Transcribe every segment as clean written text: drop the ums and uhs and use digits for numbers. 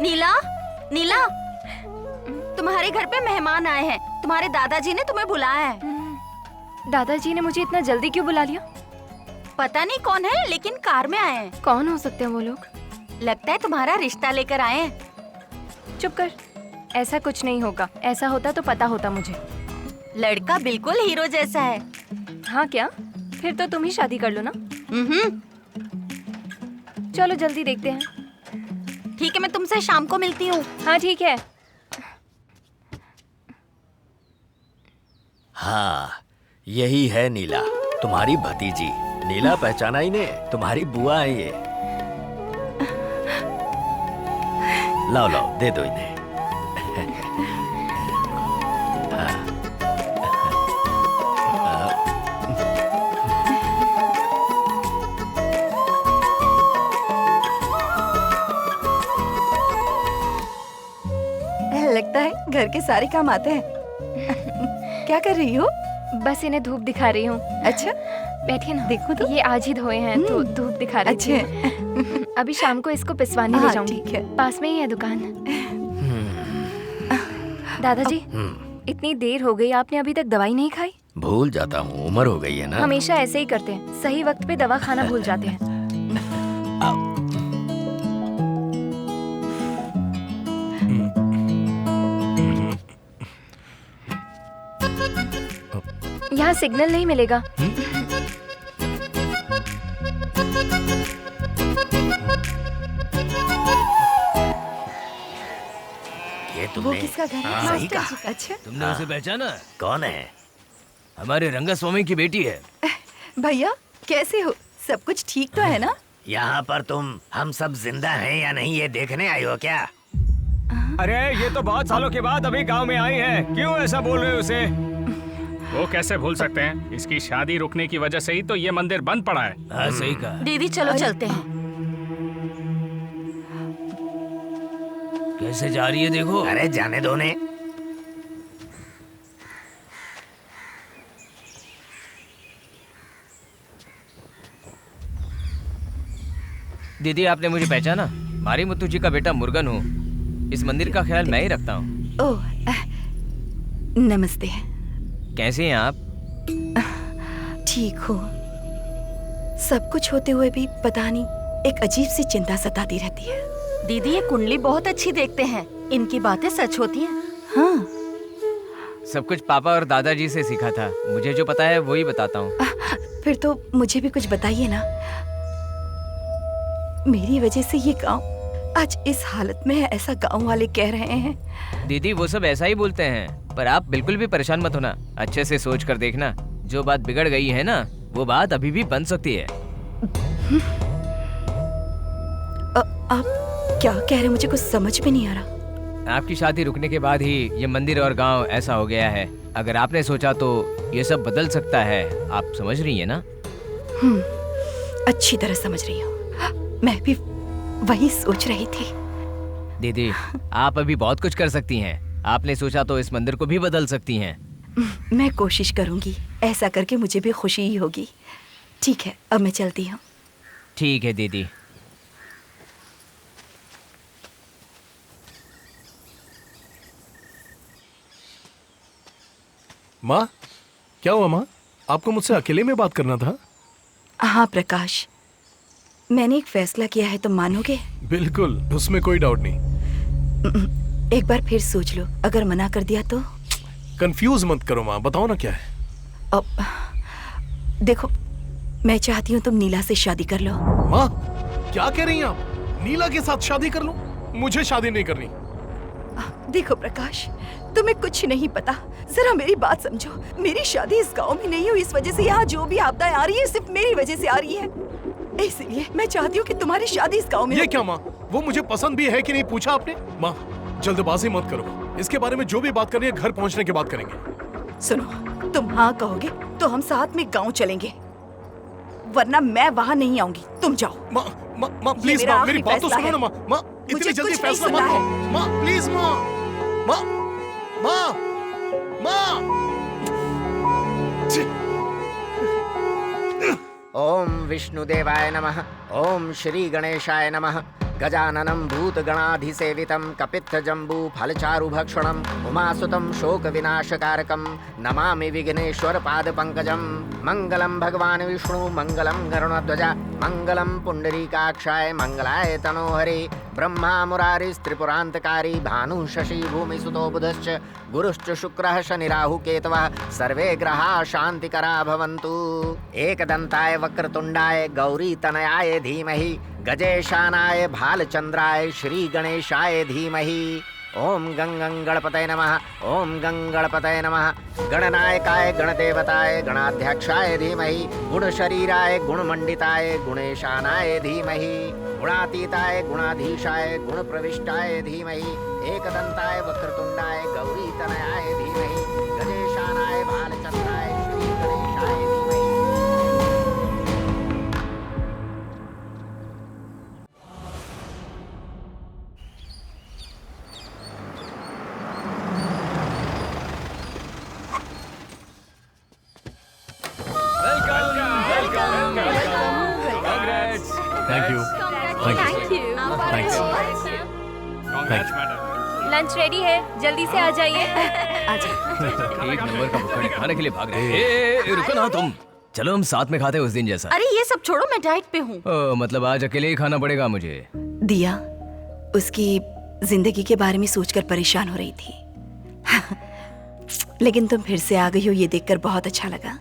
नीला, नीला, तुम्हारे घर पे मेहमान आए हैं। तुम्हारे दादाजी ने तुम्हें बुलाया है। दादाजी ने मुझे इतना जल्दी क्यों बुला लिया? पता नहीं कौन है, लेकिन कार में आए हैं। कौन हो सकते हैं वो लोग? लगता है तुम्हारा रिश्ता लेकर आए हैं। चुप कर, ऐसा कुछ नहीं होगा। ऐसा होता तो पता होता मुझे। लड़का बिल्कुल हीरो जैसा है। हाँ क्या? फिर तो तुम ही शादी कर लो ना। चलो जल्दी देखते हैं। ठीक है, मैं तुमसे शाम को मिलती हूँ। हाँ ठीक है। हाँ, यही है नीला, तुम्हारी भतीजी। नीला पहचाना ही ने, तुम्हारी बुआ है ये। लाओ लाओ, दे दो इन्हें। लगता है घर के सारे काम आते हैं। क्या कर रही हो? बस इन्हें धूप दिखा रही हूँ। अच्छा, बैठिए ना। देखो तो। ये आज ही धोए हैं तो धूप दिखा रही थी। अच्छे। अभी शाम को इसको पिसवाने ले हाँ, जाऊंगी। ठीक है। पास में ही है दुकान। दादाजी, इतनी देर हो गई, आपने अभी तक दवाई नहीं खाई? भूल जाता हूँ, उम्र हो गई है ना। हमेशा ऐसे ही करते हैं, सही वक्त पे दवा खाना भूल जाते हैं। यहाँ सिग्नल नहीं मिलेगा। ये वो तुमने किसका घर है? हाँ, सही मास्टर कहा। जी का। अच्छा तुमने उसे पहचाना? कौन है? हमारे रंगास्वामी की बेटी है। भैया, कैसे हो? सब कुछ ठीक तो है ना? यहाँ पर तुम हम सब जिंदा हैं या नहीं ये देखने आई हो क्या? अरे ये तो बहुत सालों के बाद अभी गांव में आई है, क्यों ऐसा बोल रहे हो उसे? वो कैसे भूल सकते हैं? इसकी शादी रुकने की वजह से ही तो ये मंदिर बंद पड़ा है। हाँ सही कहा। दीदी चलो चलते हैं। कैसे जा रही है देखो। अरे जाने दो ने। दीदी आपने मुझे पहचाना? मारी मुत्तू जी का बेटा मुर्गन हूँ। इस मंदिर का ख्याल मैं ही रखता हूँ। ओह, नमस्ते। कैसे हैं आप? ठीक हो? सब कुछ होते हुए भी पता नहीं, एक अजीब सी चिंता सताती रहती है। दीदी ये कुंडली बहुत अच्छी देखते हैं। इनकी बातें सच होती हैं। हाँ, सब कुछ पापा और दादाजी से सीखा था। मुझे जो पता है वो ही बताता हूँ। फिर तो मुझे भी कुछ बताइए ना। मेरी वजह से ये गांव आज इस हालत में है, ऐसा गांव वाले कह रहे हैं। दीदी वो सब ऐसा ही बोलते हैं, पर आप बिल्कुल भी परेशान मत होना। अच्छे से सोच कर देखना, जो बात बिगड़ गई है ना, वो बात अभी भी बन सकती है। आप क्या कह रहे हैं? मुझे कुछ समझ में नहीं आ रहा। आपकी शादी रुकने के बाद ही ये मंदिर और गांव ऐसा हो गया है। अगर आपने सोचा तो ये सब बदल सकता है। आप समझ रही है ना? अच्छी तरह समझ रही हूँ। मैं भी वही सोच रही थी। दीदी आप अभी बहुत कुछ कर सकती हैं। आपने सोचा तो इस मंदिर को भी बदल सकती हैं। मैं कोशिश करूंगी। ऐसा करके मुझे भी खुशी ही होगी। ठीक है, अब मैं चलती हूँ। ठीक है दीदी। माँ, क्या हुआ माँ? आपको मुझसे अकेले में बात करना था? हाँ प्रकाश, मैंने एक फैसला किया है, तुम मानोगे? बिल्कुल, उसमें कोई डाउट नहीं। एक बार फिर सोच लो, अगर मना कर दिया तो? कंफ्यूज मत करो माँ, बताओ ना क्या है। अब देखो, मैं चाहती हूँ तुम नीला से शादी कर लो। माँ, क्या कह रही हैं आप? नीला के साथ शादी कर लूं? मुझे शादी नहीं करनी। देखो प्रकाश, तुम्हें कुछ नहीं पता, जरा मेरी बात समझो। मेरी शादी इस गांव में नहीं हुई, इस वजह से यहाँ जो भी आपदाएं आ रही है सिर्फ मेरी वजह से आ रही है। इसलिए मैं चाहती हूँ कि तुम्हारी शादी इस गांव में। ये क्या माँ? वो मुझे पसंद भी है कि नहीं पूछा आपने? माँ, जल्दबाजी मत करो। इसके बारे में जो भी बात करनी है घर पहुँचने के बाद करेंगे। सुनो, तुम हाँ कहोगे तो हम साथ में गाँव चलेंगे, वरना मैं वहाँ नहीं आऊंगी। तुम जाओ। माँ, माँ, माँ प्लीज मेरा माँ, मेरी आखिरी बात तो फैसला सुनो है। ना माँ। माँ, इतनी मुझे जल्दी कुछ नहीं फैसला मत सुनना करो। माँ प्लीज माँ, माँ, माँ, माँ। छी। ओम विष्णुदेवाय नमः। ओम श्री गणेशाय नमः। गजाननं भूतगणाधिसेवितं कपित्थजम्बू फलचारुभक्षणं उमासुतं शोकविनाशकारकं नमामि विघ्नेश्वर पादपङ्कजं। मङ्गलं भगवान् विष्णु मङ्गलं गरुणध्वज मङ्गलं पुण्डरीकाक्षाय मङ्गलाय तनोहरे। ब्रह्मा मुरारिस्त्रिपुरान्तकारी भानुः शशि भूमिसुतो बुधश्च गुरुश्च शुक्रः शनिराहुः केतवः सर्वे ग्रहाः शान्तिकरा भवन्तु। एकदन्ताय वक्रतुण्डाय गौरीतनयाय धीमहि गजेशानाय भालचंद्राय श्री गणेशाय धीमहि। ओम गंगं गणपतये नमः। ओम गंगणपतये नमः। गणनायकाय गणदेवताय गणाध्यक्षाय धीमहि गुणशरीराय गुणमंडिताय गुणेशानाय धीमहि गुणातीताय गुणाधीशाय गुणप्रविष्टाय धीमहि एकदंताय वक्रतुंडाय गौरीतनयाय धीमहि गजेशानाय भालचंद्राय श्री गणेशाय धीमहि। Thank you. Thank you. Thanks. Congrats madam. Lunch ready है, जल्दी से आ जाइए। एक नंबर का भुक्कड़ खाने के लिए भाग रहे हैं। ए, रुको ना तुम। चलो हम साथ में खाते हैं उस दिन जैसा। अरे ये सब छोड़ो, मैं डाइट पे हूँ। मतलब आज अकेले ही खाना पड़ेगा मुझे। दिया उसकी जिंदगी के बारे में सोचकर परेशान हो रही थी। लेकिन तुम फिर से आ गई हो, ये देखकर बहुत अच्छा लगा।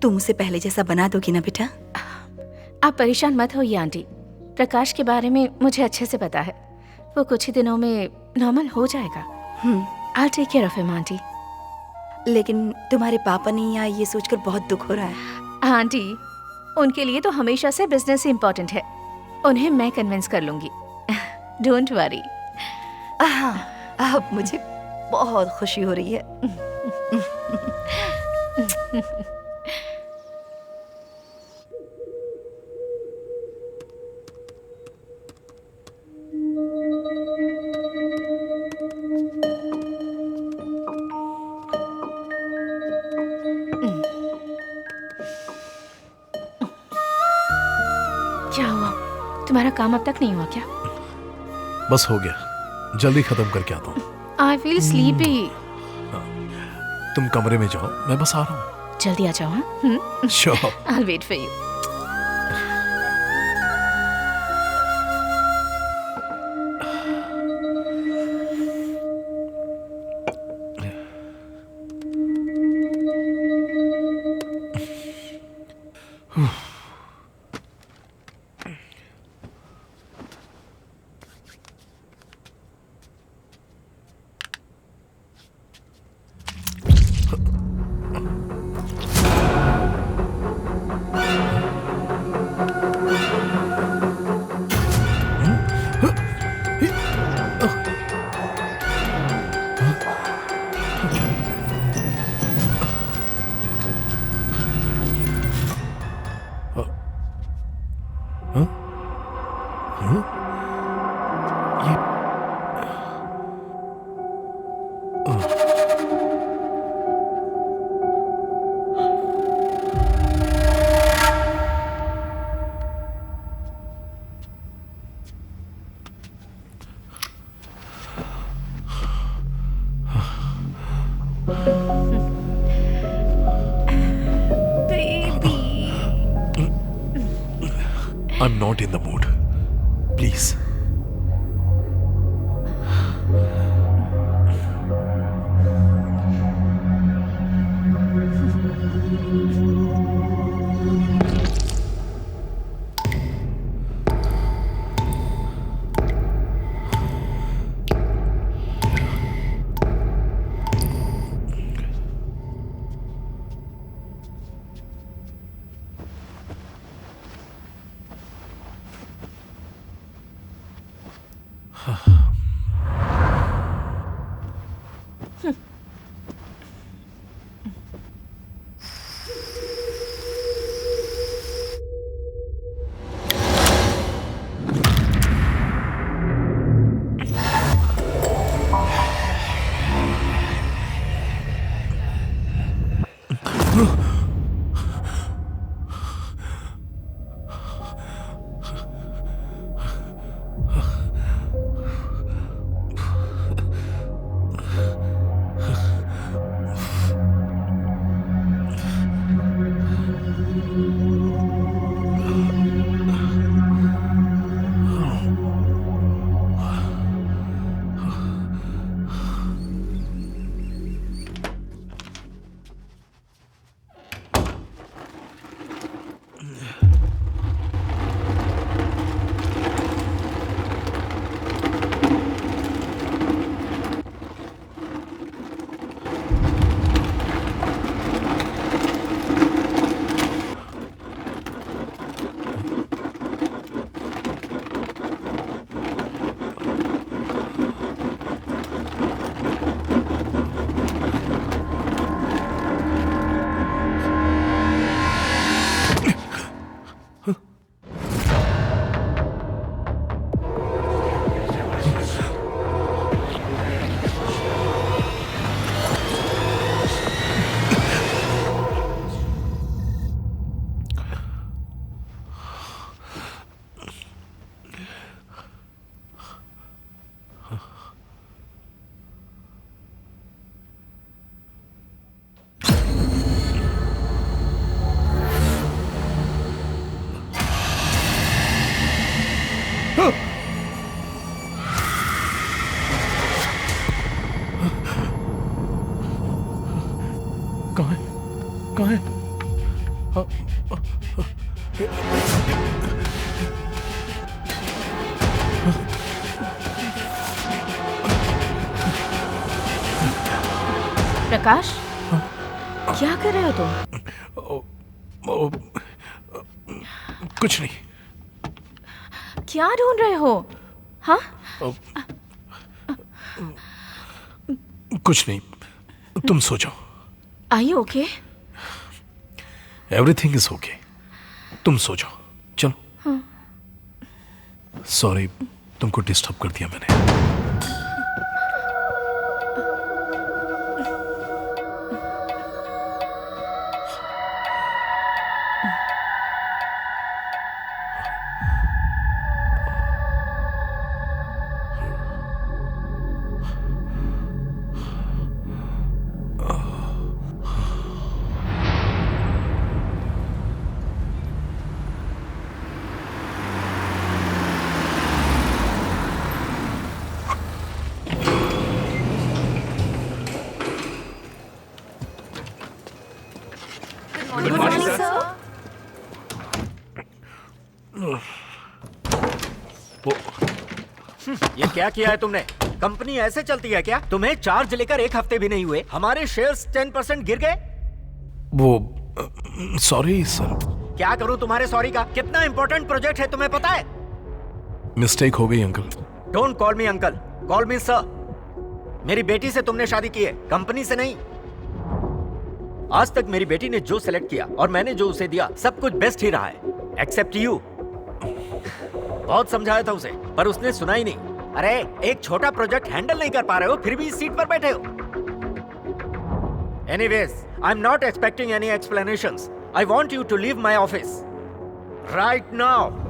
तुम उसे पहले जैसा बना दोगी ना बेटा? आप परेशान मत होइए आंटी, प्रकाश के बारे में मुझे अच्छे से पता है। वो कुछ ही दिनों में नॉर्मल हो जाएगा। I'll take care of him, aunty. लेकिन तुम्हारे पापा नहीं आए, ये सोचकर बहुत दुख हो रहा है। आंटी, उनके लिए तो हमेशा से बिजनेस ही इम्पोर्टेंट है। उन्हें मैं कन्विंस कर लूंगी। Don't worry. अब मुझे बहुत खुशी हो रही है। क्या हुआ? तुम्हारा काम अब तक नहीं हुआ क्या? बस हो गया, जल्दी खत्म करके आता हूँ। I feel sleepy. तुम कमरे में जाओ, मैं बस आ रहा हूँ। जल्दी आ जाओ। हाँ, sure. I'll wait for you. I'm not in the mood. Please. प्रकाश, क्या कर रहे हो तुम? कुछ नहीं। क्या ढूंढ रहे हो? हाँ? कुछ नहीं, तुम सो जाओ। Are you okay? Everything is okay, तुम सो जाओ। चलो। सॉरी, तुमको डिस्टर्ब कर दिया मैंने। ये क्या किया है तुमने? कंपनी ऐसे चलती है क्या? तुम्हें चार्ज लेकर 1 हफ्ते भी नहीं हुए, हमारे शेयर्स 10% गिर गए। वो सॉरी सर। क्या करूं तुम्हारे सॉरी का? कितना इंपॉर्टेंट प्रोजेक्ट है तुम्हें पता है? मिस्टेक हो गई uncle. Don't call me uncle, call me sir. मेरी बेटी से तुमने शादी की है, कंपनी से नहीं। आज तक मेरी बेटी ने जो सेलेक्ट किया और मैंने जो उसे दिया, सब कुछ बेस्ट ही रहा है, एक्सेप्ट यू। बहुत समझाया था उसे, पर उसने सुना ही नहीं। अरे एक छोटा प्रोजेक्ट हैंडल नहीं कर पा रहे हो, फिर भी इस सीट पर बैठे हो। Anyways, I am not expecting any explanations. I want you to leave my office right now.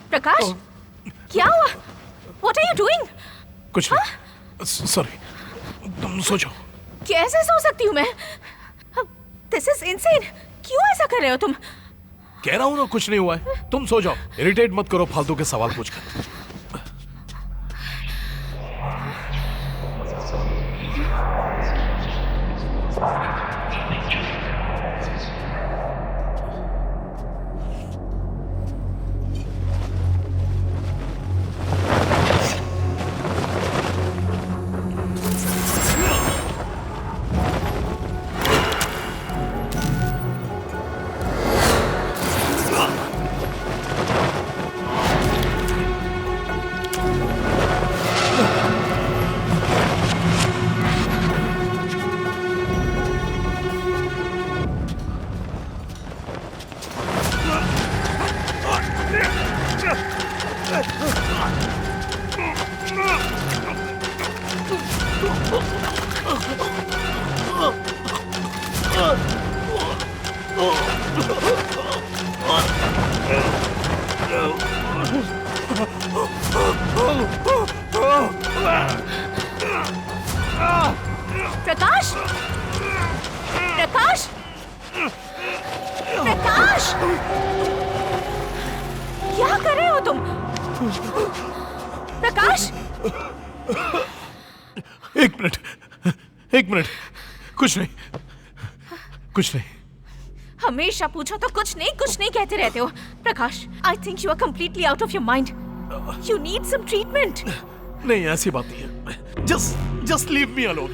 Prakash, क्या हुआ? What are you doing? कुछ नहीं, सॉरी, तुम सो जाओ। कैसे सो सकती हूँ मैं? This is insane. क्यों ऐसा कर रहे हो तुम? कह रहा हूं ना कुछ नहीं हुआ है, तुम सो जाओ। इरिटेट मत करो फालतू के सवाल पूछकर। प्रकाश, प्रकाश, प्रकाश, क्या कर रहे हो तुम? प्रकाश, एक मिनट, कुछ नहीं, कुछ नहीं। हमेशा पूछो तो कुछ नहीं कहते रहते हो। Prakash, I think you are completely out of your mind. You need some treatment. नहीं, ऐसी बात नहीं है। Just leave me alone.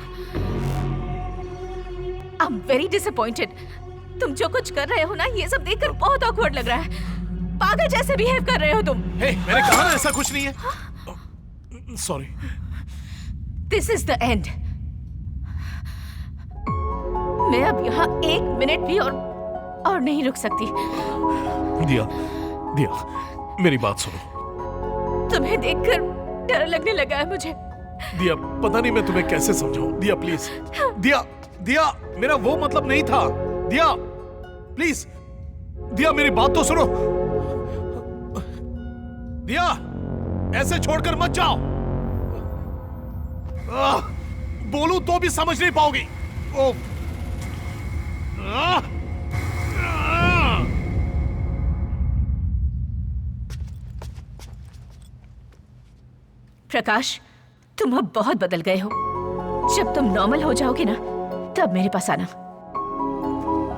I am very disappointed. तुम जो कुछ कर रहे हो ना, ये सब देखकर बहुत ऑकवर्ड लग रहा है। पागल जैसे बिहेव कर रहे हो तुम। हे, मैंने कहा ना ऐसा कुछ नहीं है। Sorry. This is the end. मैं अब यहाँ 1 मिनट भी और नहीं रुक सकती। दिया, मेरी बात सुनो। तुम्हें देखकर डर लगने लगा है मुझे। दिया, पता नहीं मैं तुम्हें कैसे समझाऊं। दिया प्लीज। दिया, मेरा वो मतलब नहीं था। दिया प्लीज। दिया, मेरी बात तो सुनो। दिया, ऐसे छोड़कर मत जाओ। बोलूं तो भी समझ नहीं पाओगी। प्रकाश, तुम अब बहुत बदल गए हो। जब तुम नॉर्मल हो जाओगे ना, तब मेरे पास आना।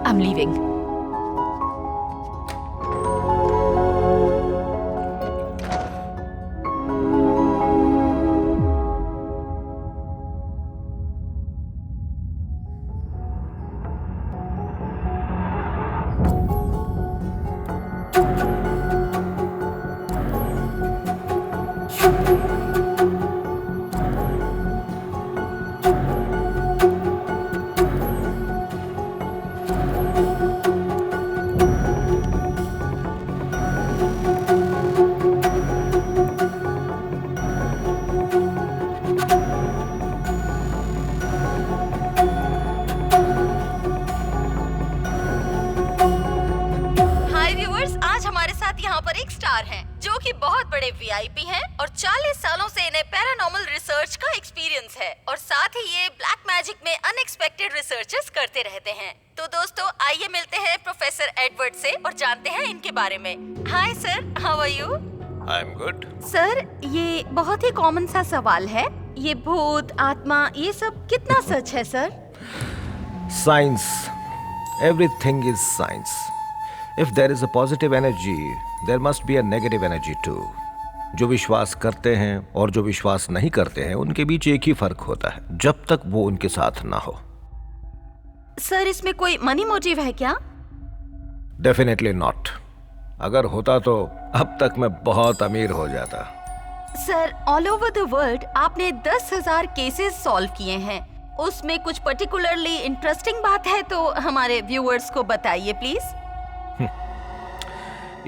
I am leaving. जो कि बहुत बड़े वीआईपी हैं और 40 सालों से इन्हें पैरानॉर्मल रिसर्च का एक्सपीरियंस है और साथ ही ये ब्लैक मैजिक में अनएक्सपेक्टेड रिसर्चेस करते रहते हैं। तो दोस्तों, आइए मिलते हैं प्रोफेसर एडवर्ड से और जानते हैं इनके बारे में। Hi sir, how are you? I am good. Sir, ये बहुत ही कॉमन सा सवाल है, ये भूत, आत्मा, ये सब कितना सच है sir? Science. Everything is science. If there is a positive energy, there must be a negative energy too. जो विश्वास करते हैं और जो विश्वास नहीं करते हैं, उनके बीच एक ही फर्क होता है, जब तक वो उनके साथ ना हो। सर, इसमें कोई मनी मोटिव है क्या? Definitely not. अगर होता तो अब तक मैं बहुत अमीर हो जाता। Sir, all over the world आपने 10,000 केसेस सॉल्व किए हैं, उसमें कुछ पर्टिकुलरली इंटरेस्टिंग बात है तो हमारे व्यूअर्स को बताइए please.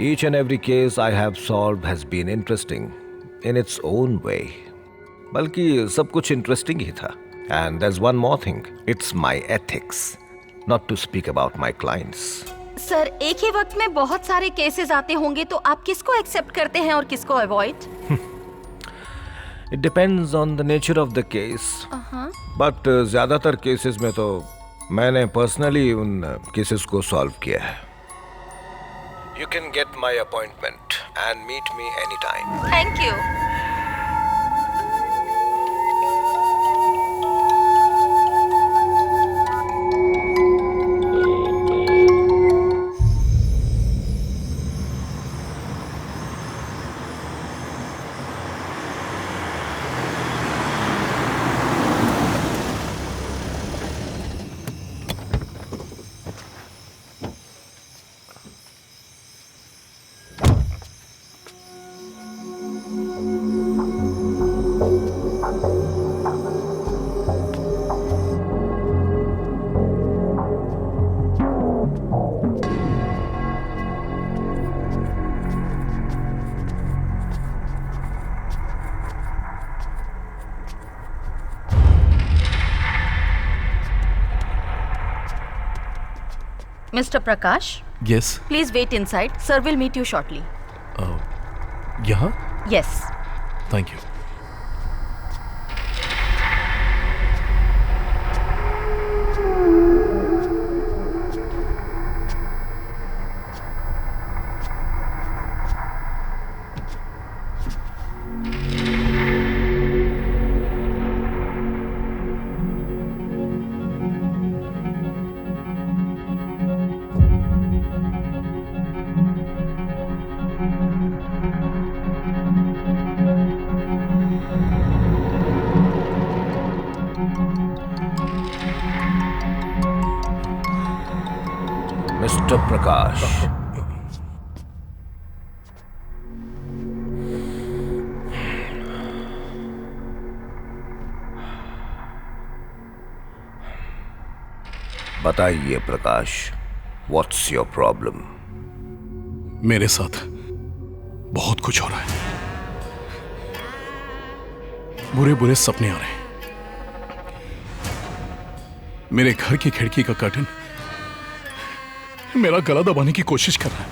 Each and every case I have solved has been interesting in its own way. बल्कि सब कुछ इंटरेस्टिंग ही था। And there's one more thing. It's my ethics, not to speak about my clients. Sir, एक ही वक्त में बहुत सारे cases आते होंगे तो आप किसको एक्सेप्ट करते हैं और किसको avoid? It depends on the nature of the case. But ज़्यादातर केसेस में तो मैंने पर्सनली उन केसेस को सॉल्व किया है। You can get my appointment and meet me anytime. Thank you. Mr. Prakash, Yes. please wait inside. Sir will meet you shortly. यहाँ? Yes. Thank you. Doctor प्रकाश, बताइए प्रकाश, व्हाट्स योर प्रॉब्लम? मेरे साथ बहुत कुछ हो रहा है। बुरे बुरे सपने आ रहे हैं। मेरे घर की खिड़की का कर्टन मेरा गला दबाने की कोशिश कर रहा है।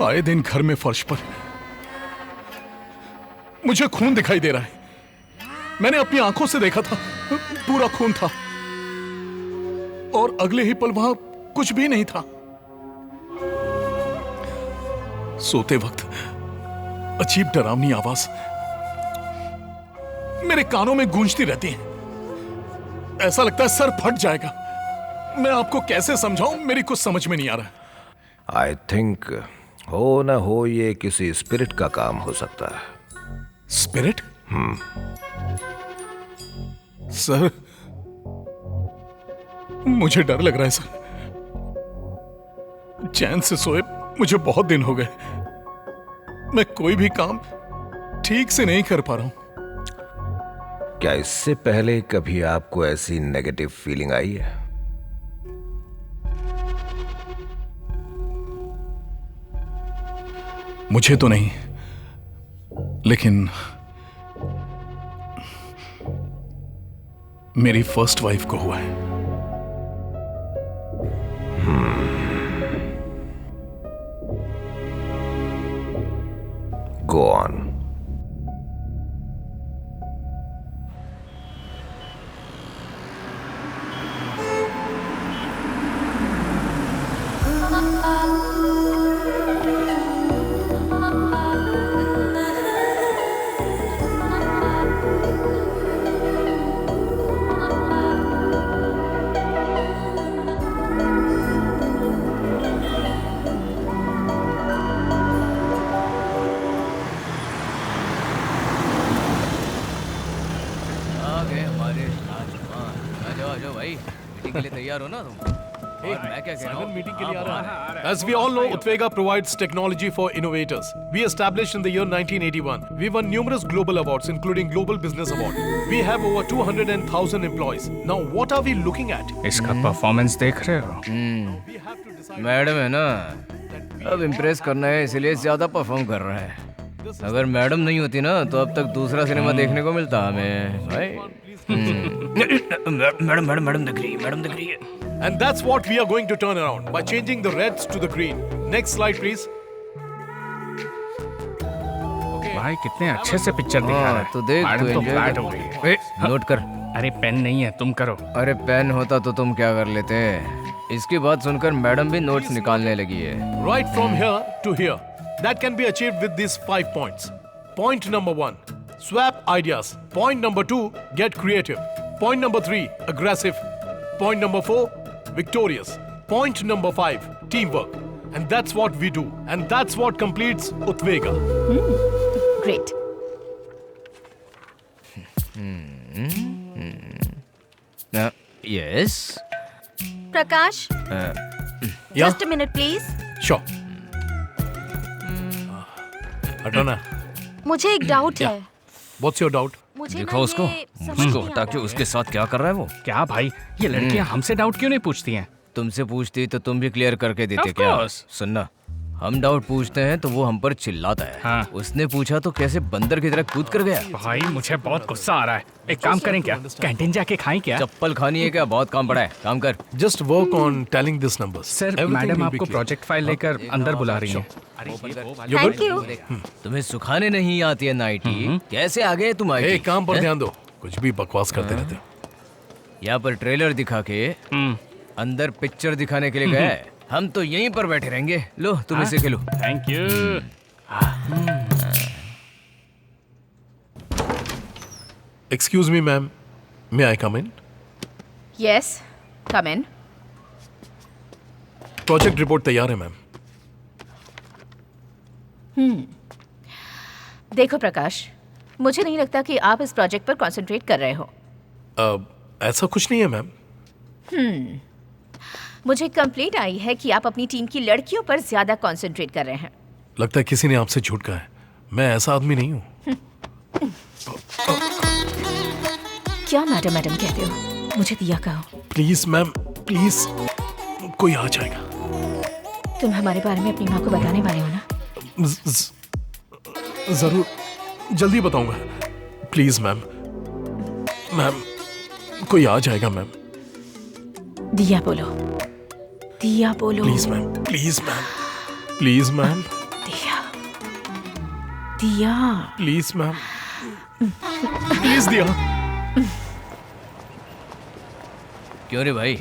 आए दिन घर में फर्श पर मुझे खून दिखाई दे रहा है। मैंने अपनी आंखों से देखा था, पूरा खून था, और अगले ही पल वहां कुछ भी नहीं था। सोते वक्त अजीब डरावनी आवाज मेरे कानों में गूंजती रहती है। ऐसा लगता है सर फट जाएगा। मैं आपको कैसे समझाऊं, मेरी कुछ समझ में नहीं आ रहा। आई थिंक हो ना हो ये किसी स्पिरिट का काम हो सकता है। स्पिरिट? सर, मुझे डर लग रहा है सर। चैन से सोए मुझे बहुत दिन हो गए। मैं कोई भी काम ठीक से नहीं कर पा रहा हूं। क्या इससे पहले कभी आपको ऐसी नेगेटिव फीलिंग आई है? मुझे तो नहीं, लेकिन मेरी फर्स्ट वाइफ को हुआ है। Go on. तैयार हो ना तुम? मैं क्या कह रहा हूं? मीटिंग के लिए आ रहा है। As we all know, Utvega provides technology for innovators. We established in the year 1981. We won numerous global awards, including Global Business Award. We have over 200,000 employees. Now, what are we looking at? इसका performance देख रहे हो? Madam है ना, अब impress करना है, इसलिए ज्यादा परफॉर्म कर रहा है। अगर मैडम नहीं होती ना तो अब तक दूसरा सिनेमा देखने को मिलता हमें भाई। मैडम दिख रही है। And that's what we are going to turn around by changing the reds to the green. Next slide, please. भाई कितने अच्छे से पिक्चर दिखा रहा है। तो देख, मैडम तो तो enjoy फ्लैट कर। हो गई है। नोट कर। अरे पेन नहीं है, तुम करो। अरे पेन होता तो तुम क्या कर लेते? इसकी बात सुनकर मैडम भी नोट्स निकालने लगी है। Right from here to here. That can be achieved with these 5 points. Point number 1, swap ideas. Point number 2, get creative. Point number 3, aggressive. Point number 4, victorious. Point number 5, teamwork. And that's what we do. And that's what completes Utvega. Great. Yes. Prakash, Yeah? just a minute please. Sure. हटो ना। मुझे एक doubt है। What's your doubt? मुझे देखो ना उसको, ये समझ उसको नहीं हटा आता के है। उसके साथ क्या कर रहा है वो? क्या भाई, ये लड़कियां हमसे डाउट क्यों नहीं पूछती हैं? तुमसे पूछती तो तुम भी क्लियर करके देते Of क्या? course. सुनना, हम डाउट पूछते हैं तो वो हम पर चिल्लाता है। हाँ। उसने पूछा तो कैसे बंदर की तरह कूद कर गया। भाई मुझे बहुत गुस्सा आ रहा है। एक काम करें क्या, कैंटीन जाके खाएं क्या? चप्पल खानी है क्या? बहुत काम पड़ा है, काम कर। Just work on telling these numbers. Sir, Everything madam will be आपको clear. प्रोजेक्ट फाइल लेकर अंदर बुला रही हैं। You Thank good? you. तुम्हें सुखाने नहीं आती है नाइटी, कैसे आ गए तुम आईटी? एक काम पर ध्यान दो, कुछ भी बकवास करते रहते हो। यहाँ पर ट्रेलर दिखा के अंदर पिक्चर दिखाने के लिए गया है। हम तो यहीं पर बैठे रहेंगे। लो तुम इसे खेलो। Thank you. Excuse me, ma'am. May I come in? Yes, come in. Project report तैयार है मैम। देखो प्रकाश, मुझे नहीं लगता कि आप इस प्रोजेक्ट पर कंसंट्रेट कर रहे हो। ऐसा कुछ नहीं है मैम। मुझे कंप्लेंट आई है कि आप अपनी टीम की लड़कियों पर ज्यादा कंसंट्रेट कर रहे हैं। लगता है किसी ने आपसे झूठ कहा है। मैं ऐसा आदमी नहीं हूँ। क्या मैडम मैडम कहते हो? मुझे दिया कहो। प्लीज मैम, प्लीज, कोई आ जाएगा। तुम हमारे बारे में अपनी माँ को बताने वाले हो ना? जरूर, जल्दी बताऊंगा। प्लीज मैम, मैम कोई आ जाएगा मैम। दिया बोलो, दिया बोलो। Please ma'am, please ma'am, please ma'am. दिया, दिया, प्लीज मैम, प्लीज दिया। क्यों रे भाई,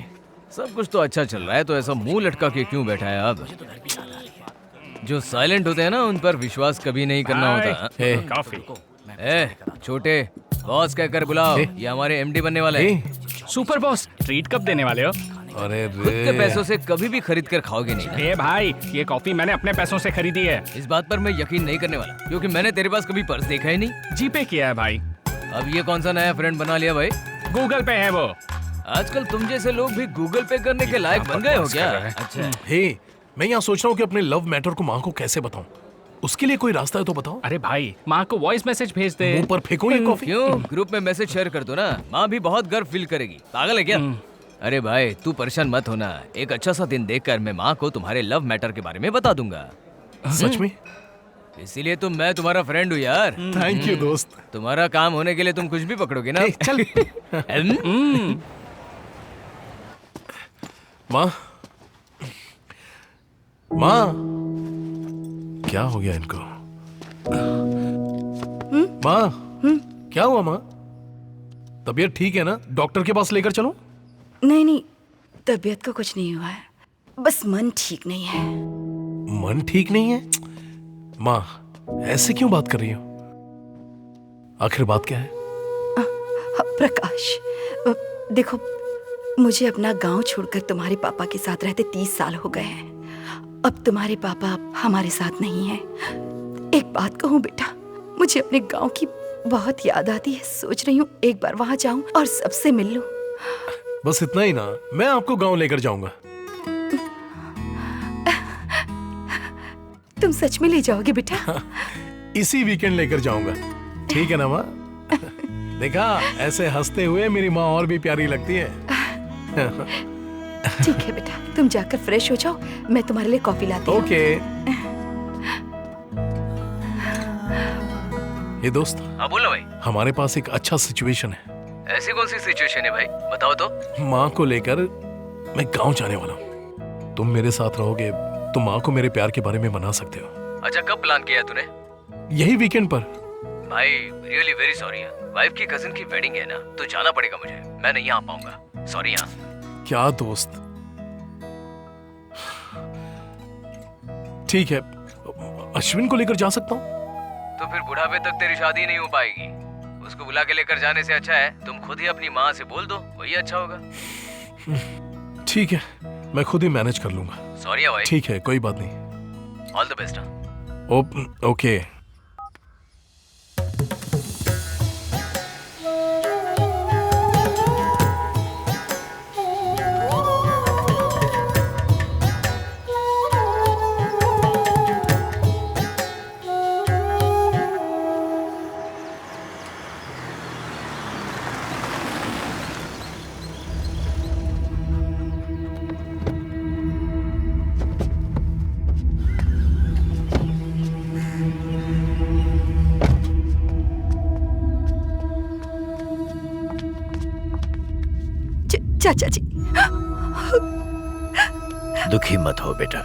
सब कुछ तो अच्छा चल रहा है, तो ऐसा मुंह लटका के क्यों बैठा है अब? जो साइलेंट होते हैं ना, उन पर विश्वास कभी नहीं करना होता। कॉफी। छोटे बॉस कहकर बुलाओ, ये हमारे एमडी बनने वाले हैं। सुपर बॉस, ट्रीट कब देने वाले हो? अरे खुद के पैसों से कभी भी खरीद कर खाओगे नहीं ना? ए भाई, ये कॉफी मैंने अपने पैसों से खरीदी है। इस बात पर मैं यकीन नहीं करने वाला, क्योंकि मैंने तेरे पास कभी पर्स देखा ही नहीं। जीपे किया है भाई। अब ये कौन सा नया फ्रेंड बना लिया भाई? गूगल पे है वो। आजकल तुम जैसे लोग भी गूगल पे करने के लायक बन गए हो क्या? अच्छा, हे, मैं यहाँ सोच रहा हूँ कि अपने लव मैटर को माँ को कैसे बताऊँ। उसके लिए कोई रास्ता है तो बताओ। अरे भाई, माँ को वॉइस मैसेज भेज दे। मुंह पर फेंको ये कॉफी। क्यों? ग्रुप में मैसेज शेयर कर दो ना, माँ भी बहुत गर्व फील करेगी। पागल है क्या? अरे भाई तू परेशान मत होना, एक अच्छा सा दिन देखकर मैं माँ को तुम्हारे लव मैटर के बारे में बता दूंगा। सच में? इसीलिए तो मैं तुम्हारा फ्रेंड हूँ यार। थैंक यू दोस्त। तुम्हारा काम होने के लिए तुम कुछ भी पकड़ोगे ना। चल। माँ, माँ, क्या हो गया इनको? माँ, क्या हुआ माँ? तबीयत ठीक है ना? डॉक्टर के पास लेकर चलो। नहीं नहीं, तबीयत को कुछ नहीं हुआ है, बस मन ठीक नहीं है। मन ठीक नहीं है? माँ, ऐसे क्यों बात कर रही हो? आखिर बात क्या है? प्रकाश, देखो, मुझे अपना गांव छोड़कर तुम्हारे पापा के साथ रहते 30 साल हो गए हैं। अब तुम्हारे पापा हमारे साथ नहीं हैं। एक बात कहूँ बेटा, मुझे अपने गांव की बहुत याद आती है। सोच रही हूँ एक बार वहां जाऊं और सबसे मिल लूं। बस इतना ही ना? मैं आपको गांव लेकर जाऊंगा। तुम सच में ले जाओगे बेटा? इसी वीकेंड लेकर जाऊंगा, ठीक है ना माँ? देखा, ऐसे हंसते हुए मेरी माँ और भी प्यारी लगती है। ठीक है बेटा, तुम जाकर फ्रेश हो जाओ, मैं तुम्हारे लिए कॉफी लाती हूँ। ओके। ये दोस्त, हाँ बोलो भाई। हमारे पास एक अच्छा सिचुएशन है। ऐसी कौन सी सिचुएशन है भाई, बताओ तो। माँ को लेकर मैं गांव जाने वाला हूँ। तुम मेरे साथ रहोगे तो माँ को मेरे प्यार के बारे में बना सकते हो। अच्छा, कब प्लान किया तूने? यही वीकेंड पर। भाई रियली वेरी सॉरी, वाइफ की कजिन की वेडिंग है ना, तो जाना पड़ेगा मुझे, मैं नहीं आ पाऊंगा। सॉरी यार। क्या दोस्त? ठीक है, अश्विन को लेकर जा सकता हूँ। तो फिर बुढ़ापे तक तेरी शादी नहीं हो पाएगी। उसको बुला के लेकर जाने से अच्छा है तुम खुद ही अपनी माँ से बोल दो, वही अच्छा होगा। ठीक है, मैं खुद ही मैनेज कर लूंगा। सॉरी भाई। ठीक है, कोई बात नहीं। All the best. ओके। चाचा जी, दुखी मत हो बेटा,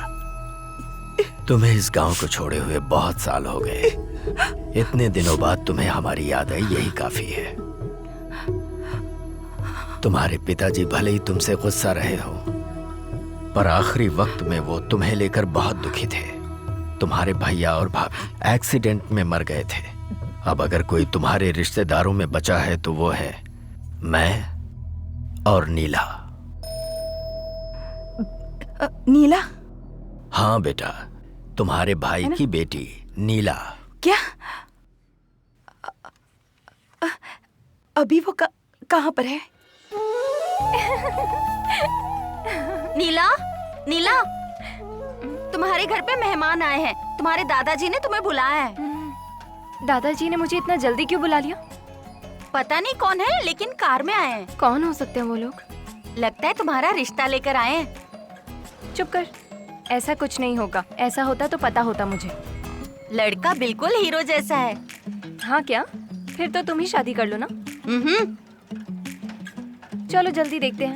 तुम्हें इस गांव को छोड़े हुए बहुत साल हो गए। इतने दिनों बाद तुम्हें हमारी याद आई, यही काफी है। तुम्हारे पिताजी भले ही तुमसे गुस्सा रहे हो, पर आखिरी वक्त में वो तुम्हें लेकर बहुत दुखी थे। तुम्हारे भैया और भाभी एक्सीडेंट में मर गए थे। अब अगर कोई तुम्हारे रिश्तेदारों में बचा है तो वो है मैं और नीला। नीला? हाँ बेटा, तुम्हारे भाई की बेटी नीला। क्या? अभी वो कहाँ पर है? नीला, नीला, तुम्हारे घर पे मेहमान आए हैं। तुम्हारे दादाजी ने तुम्हें बुलाया है। दादाजी ने मुझे इतना जल्दी क्यों बुला लिया? पता नहीं कौन है, लेकिन कार में आए हैं। कौन हो सकते हैं वो लोग? लगता है तुम्हारा रिश्ता लेकर आए हैं। चुप कर, ऐसा कुछ नहीं होगा। ऐसा होता तो पता होता मुझे। लड़का बिल्कुल हीरो जैसा है। हाँ क्या? फिर तो तुम ही शादी कर लो ना। चलो जल्दी देखते हैं।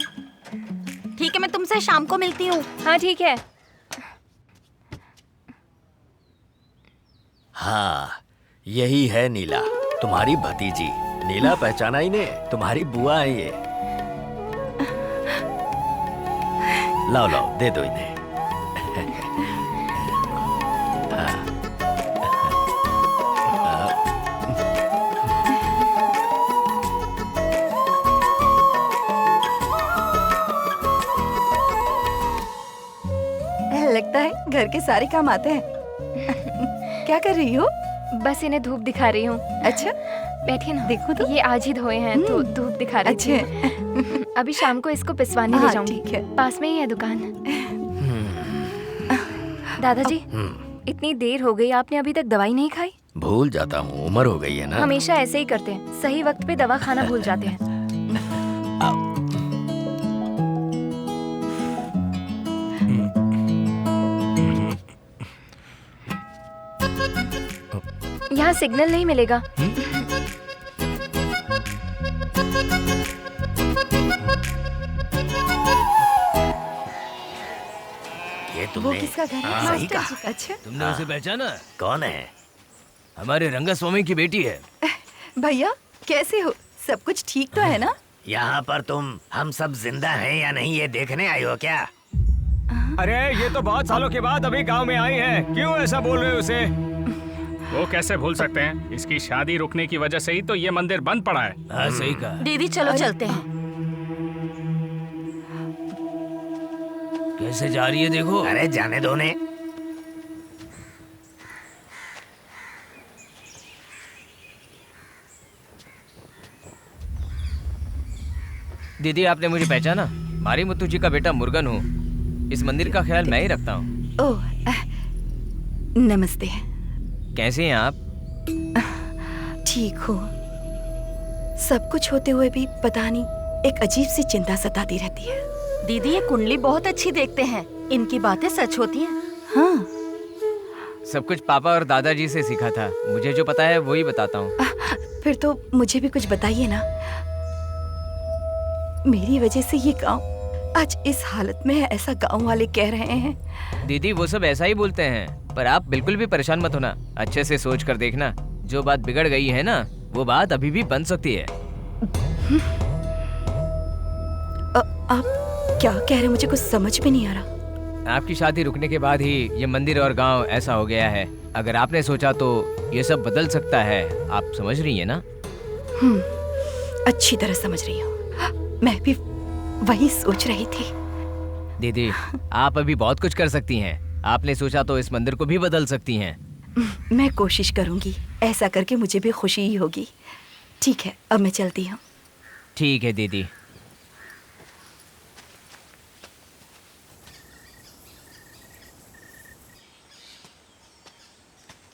ठीक है, मैं तुमसे शाम को मिलती हूँ। हाँ ठीक है। हाँ, यही है नीला, तुम्हारी भतीजी। नीला पहचाना ही ने, तुम्हारी बुआ है ये। लाओ लाओ, दे दो इन्हें। लगता है घर के सारे काम आते हैं। क्या कर रही हो? बस इन्हें धूप दिखा रही हूँ। अच्छा, बैठिए ना। देखो तो। ये आज ही धोए हैं तो धूप दिखा रही थी। अभी शाम को इसको पिसवाने ले जाऊंगी। ठीक है। पास में ही है दुकान। दादाजी, इतनी देर हो गई, आपने अभी तक दवाई नहीं खाई? भूल जाता हूँ, उम्र हो गई है ना। हमेशा ऐसे ही करते हैं, सही वक्त पे दवा खाना भूल जाते हैं। यहाँ सिग्नल नहीं मिलेगा। ये वो तुमने किसका घर है? सही मास्टर कहा। जी का। अच्छा तुमने उसे पहचाना? कौन है? हमारे रंगास्वामी की बेटी है। भैया, कैसे हो? सब कुछ ठीक तो है ना? यहाँ पर तुम हम सब जिंदा हैं या नहीं ये देखने आई हो क्या? अरे ये तो बहुत सालों के बाद अभी गांव में आई है, क्यों ऐसा बोल रहे हो उसे? वो कैसे भूल सकते हैं? इसकी शादी रुकने की वजह से ही तो ये मंदिर बंद पड़ा है। हाँ सही कहा। दीदी चलो चलते हैं। कैसे जा रही है देखो। अरे जाने दो ने। दीदी आपने मुझे पहचाना? मारी मुत्तू जी का बेटा मुर्गन हूँ। इस मंदिर का ख्याल मैं ही रखता हूँ। ओह, नमस्ते। कैसे हैं आप? ठीक हो? सब कुछ होते हुए भी पता नहीं एक अजीब सी चिंता सताती रहती है। दीदी ये कुंडली बहुत अच्छी देखते हैं। इनकी बातें सच होती हैं। हाँ, सब कुछ पापा और दादाजी से सीखा था। मुझे जो पता है वही बताता हूँ। फिर तो मुझे भी कुछ बताइए ना। मेरी वजह से ये गांव आज इस हालत में है, ऐसा गांव वाले कह रहे हैं। दीदी वो सब ऐसा ही बोलते हैं, पर आप बिल्कुल भी परेशान मत होना। अच्छे से सोच कर देखना, जो बात बिगड़ गई है ना, वो बात अभी भी बन सकती है। आप क्या कह रहे हैं? मुझे कुछ समझ में नहीं आ रहा। आपकी शादी रुकने के बाद ही ये मंदिर और गांव ऐसा हो गया है। अगर आपने सोचा तो ये सब बदल सकता है। आप समझ रही है ना? अच्छी तरह समझ रही हूँ। मैं भी वही सोच रही थी। दीदी आप अभी बहुत कुछ कर सकती हैं। आपने सोचा तो इस मंदिर को भी बदल सकती हैं। मैं कोशिश करूंगी। ऐसा करके मुझे भी खुशी ही होगी। ठीक है, अब मैं चलती हूँ। ठीक है दीदी।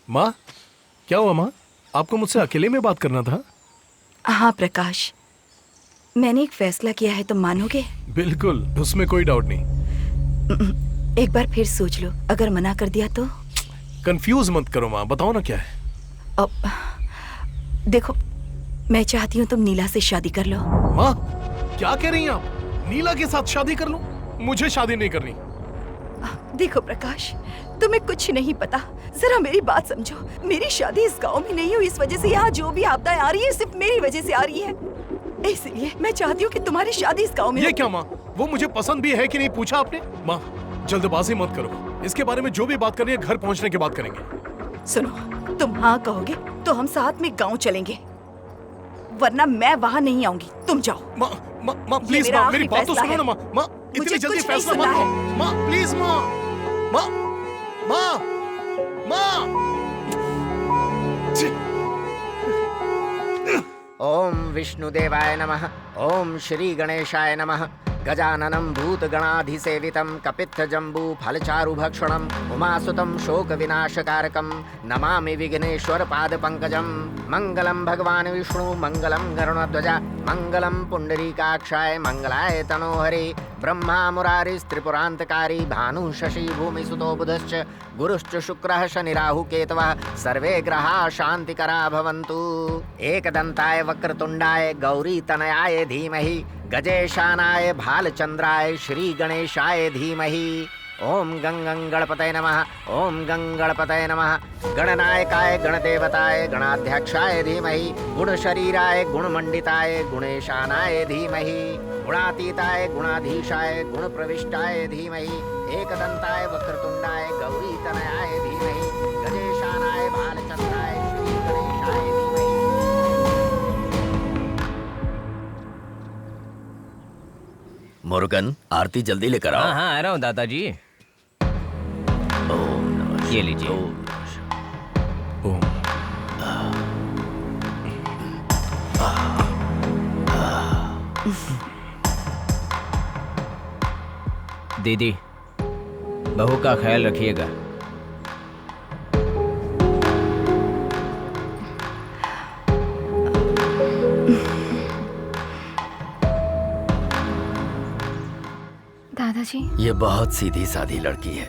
माँ, क्या हुआ माँ? आपको मुझसे अकेले में बात करना था? हाँ प्रकाश, मैंने एक फैसला किया है, तुम मानोगे? बिल्कुल, उसमें कोई डाउट नहीं। एक बार फिर सोच लो, अगर मना कर दिया तो? कंफ्यूज मत करो माँ, बताओ ना क्या है। अब देखो, मैं चाहती हूँ तुम नीला से शादी कर लो। माँ, क्या कह रही हैं आप? नीला के साथ शादी कर लूं? मुझे शादी नहीं करनी। देखो प्रकाश, तुम्हें कुछ नहीं पता। जरा मेरी बात समझो। मेरी शादी इस गांव में नहीं हुई, इस वजह से यहाँ जो भी आपदाएं आ रही है सिर्फ मेरी वजह से आ रही है। इसलिए मैं चाहती हूँ कि तुम्हारी शादी इस गांव में ये हो। क्या माँ? वो मुझे पसंद भी है कि नहीं पूछा आपने? माँ, जल्दबाजी मत करो। इसके बारे में जो भी बात करनी है घर पहुँचने के बाद करेंगे। सुनो, तुम हाँ कहोगे तो हम साथ में गाँव चलेंगे, वरना मैं वहाँ नहीं आऊंगी। तुम जाओ। माँ प्लीज माँ, मेरी बात तो सुनो ना माँ। माँ इतनी जल्दी फैसला मत लो। माँ प्लीज माँ, माँ, माँ, माँ। ओम विष्णुदेवाय नमः। ओम श्री गणेशाय नमः। गजाननं भूतगणाधिसेवितं कपित्थजम्बू फलचारुभक्षणम् उमासुतं शोकविनाशकारकं नमामि विघ्नेश्वर पादपङ्कजं। मङ्गलं भगवान् विष्णु मङ्गलं गरुणध्वज मङ्गलं पुण्डरीकाक्षाय मङ्गलाय तनोहरे। ब्रह्मा मुरारिस्त्रिपुरान्तकारी भानुः शशि भूमिसुतो बुधश्च गुरुश्च शुक्रः शनिराहु केतवः सर्वे ग्रहाः शान्तिकरा भवन्तु। एकदन्ताय वक्रतुण्डाय गौरीतनयाय धीमहि गजेशानाय भालचन्द्राय श्रीगणेशाय धीमहि। ओम गंगं गणपतये नमः। ओम गंगणपतये नमः। गणनायकाय गणदेवताय गणाध्यक्षाय धीमहि गुणशरीराय गुणमण्डिताय गुणेशानाय धीमहि गुणातीताय गुणाधीशाय गुणप्रविष्टाय धीमहि एकदन्ताय वक्रतुण्डाय गौरीतनयाय धीमहि गजेशानाय भालचन्द्राय श्रीगणेशाय धीमहि। मुरुगन, आरती जल्दी लेकर आओ। हाँ हाँ, आ रहा हूँ दादाजी। ये लीजिए। दीदी, बहू का ख्याल रखिएगा। दादाजी, ये बहुत सीधी सादी लड़की है,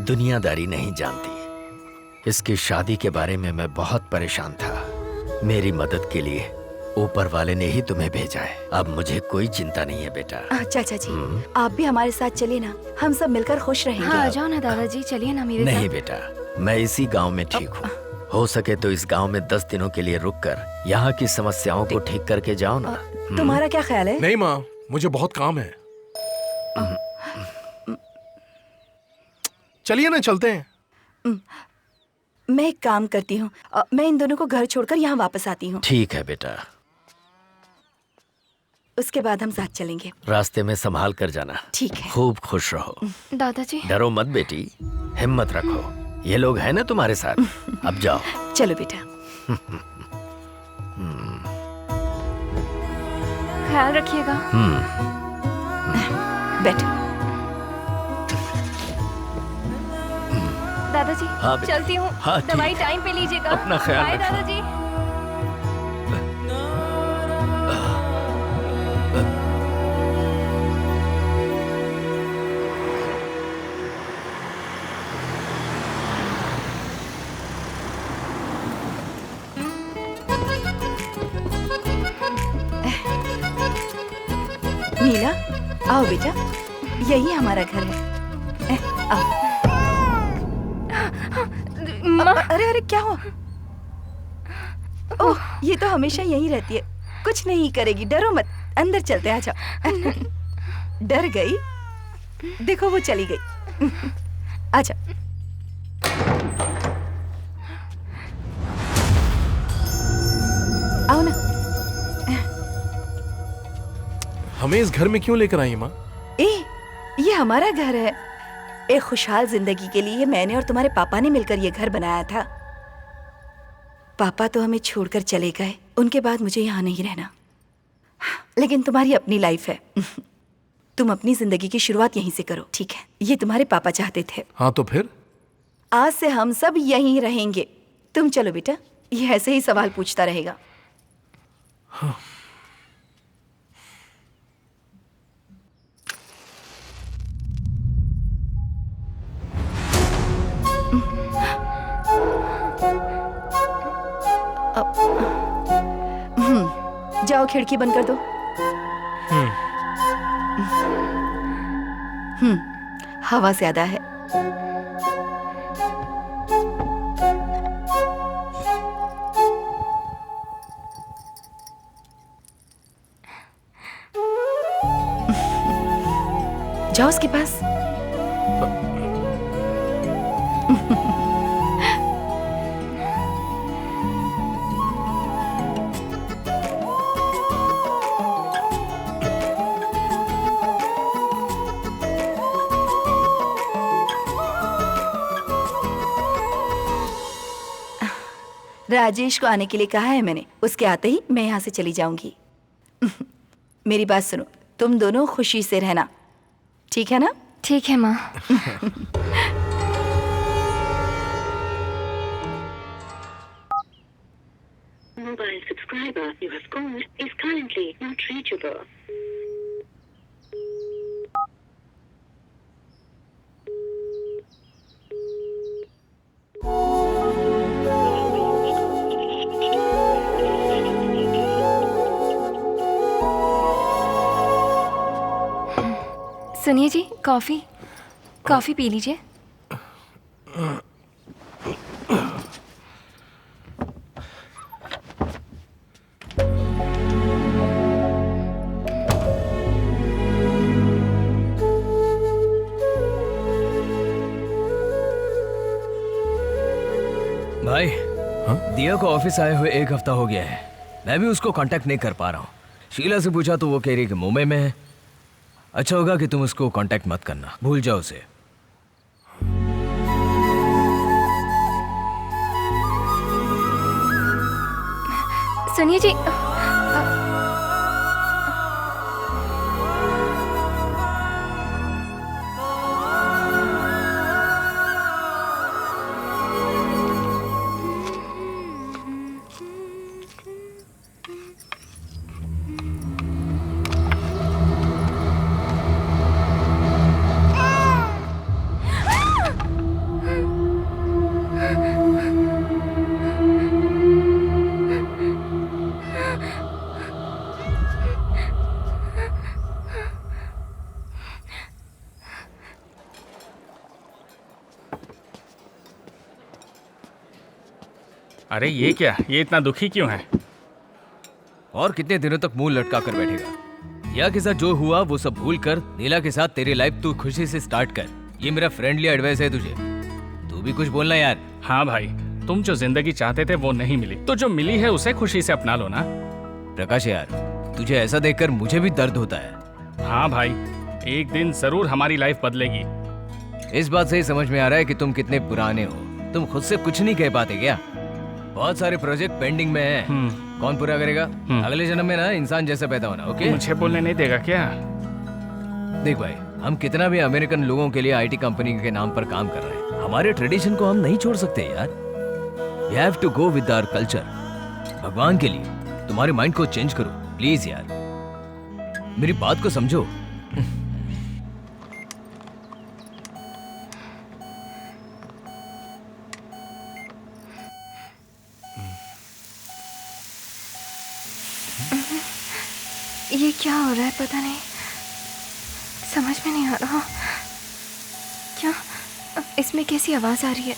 दुनियादारी नहीं जानती। इसकी शादी के बारे में मैं बहुत परेशान था। मेरी मदद के लिए ऊपर वाले ने ही तुम्हें भेजा है। अब मुझे कोई चिंता नहीं है बेटा। चाचा जी, आप भी हमारे साथ चलिए ना, हम सब मिलकर खुश रहेंगे। हाँ, आ जाओ ना दादाजी, चलिए ना मेरे नहीं साथ। बेटा, मैं इसी गांव में ठीक हूँ। हो सके तो इस गांव में 10 दिनों के लिए रुककर यहाँ की समस्याओं को ठीक करके जाओ ना। तुम्हारा क्या ख्याल है? नहीं माँ, मुझे बहुत काम है। चलिए ना, चलते हैं। मैं एक काम करती हूँ, मैं इन दोनों को घर छोड़कर यहाँ वापस आती हूँ। ठीक है बेटा, उसके बाद हम साथ चलेंगे। रास्ते में संभाल कर जाना। ठीक है। खूब खुश रहो। दादाजी, डरो मत बेटी, हिम्मत रखो। ये लोग हैं ना तुम्हारे साथ। अब जाओ। चलो बेटा। ख्याल रखिएगा। बैठो। दादाजी, हाँ बेटा। चलती हूँ। हाँ, ठीक। दवाई टाइम पे लीजिएगा। अपना ख्याल बाय रखना। दादाजी। नीला, आओ बेटा, यही हमारा घर है। आओ। अरे अरे, क्या हुआ? ओह, ये तो हमेशा यहीं रहती है, कुछ नहीं करेगी, डरो मत। अंदर चलते हैं, आजा। डर गई? देखो वो चली गई। आजा। आओ ना। हमें इस घर में क्यों लेकर आई माँ? ये हमारा घर है। एक खुशहाल जिंदगी के लिए मैंने और तुम्हारे पापा ने मिलकर ये घर बनाया था। पापा तो हमें छोड़कर चले गए, उनके बाद मुझे यहाँ नहीं रहना। लेकिन तुम्हारी अपनी लाइफ है। तुम अपनी जिंदगी की शुरुआत यहीं से करो, ठीक है? ये तुम्हारे पापा चाहते थे। हाँ, तो फिर आज से हम सब यहीं रहेंगे। तुम चलो बेटा, ये ऐसे ही सवाल पूछता रहेगा। हाँ। जाओ, खिड़की बंद कर दो। हवा ज्यादा है। जाओ उसके पास। राजेश को आने के लिए कहा है मैंने। उसके आते ही मैं यहाँ से चली जाऊंगी। मेरी बात सुनो, तुम दोनों खुशी से रहना, ठीक है ना? ठीक है माँ। Mobile subscriber you have called is currently not reachable. सुनिए जी, कॉफी पी लीजिए। भाई, दिया को ऑफिस आए हुए 1 हफ्ता हो गया है। मैं भी उसको कांटेक्ट नहीं कर पा रहा हूँ। शीला से पूछा तो वो कह रही कि मुंबई में है। अच्छा होगा कि तुम उसको कांटेक्ट मत करना, भूल जाओ उसे। सुनिए जी, अरे ये क्या, ये इतना दुखी क्यों है? और कितने दिनों तक मुंह लटका कर बैठेगा? या के साथ जो हुआ वो सब भूल कर नीला के साथ तेरी लाइफ तू खुशी से स्टार्ट कर। ये मेरा फ्रेंडली एडवाइस है तुझे। तू भी कुछ बोलना यार। हाँ भाई, तुम जो जिंदगी चाहते थे वो नहीं मिली, तो जो मिली है उसे खुशी से अपना लो ना। प्रकाश यार, तुझे ऐसा देखकर मुझे भी दर्द होता है। हाँ भाई, एक दिन जरूर हमारी लाइफ बदलेगी। इस बात से ही समझ में आ रहा है कि तुम कितने पुराने हो। तुम खुद से कुछ नहीं कह पाते क्या? बहुत सारे प्रोजेक्ट पेंडिंग में हैं। कौन पूरा करेगा? अगले जन्म में ना इंसान जैसा पैदा होना। ओके, मुझे बोलने नहीं देगा क्या? देख भाई, हम कितना भी अमेरिकन लोगों के लिए आईटी कंपनी के नाम पर काम कर रहे हैं, हमारे ट्रेडिशन को हम नहीं छोड़ सकते यार। We have to go with our culture. भगवान के लिए तुम्हारे माइंड को चेंज करो प्लीज यार, मेरी बात को समझो। ये क्या हो रहा है पता नहीं, समझ में नहीं आ रहा। क्या इसमें कैसी आवाज आ रही है?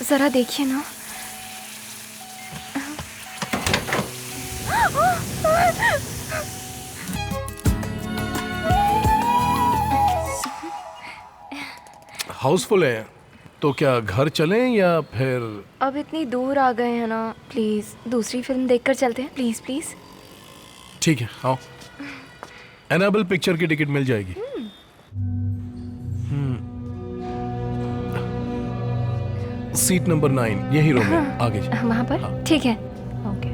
जरा देखिए ना। हाउसफुल है तो क्या घर चलें या फिर? अब इतनी दूर आ गए हैं ना, प्लीज दूसरी फिल्म देखकर चलते हैं। Please please. ठीक है, आओ। एनाबेल पिक्चर की टिकट मिल जाएगी। सीट नंबर 9 यही रूम है, आगे वहाँ पर। हाँ। ठीक है, ओके।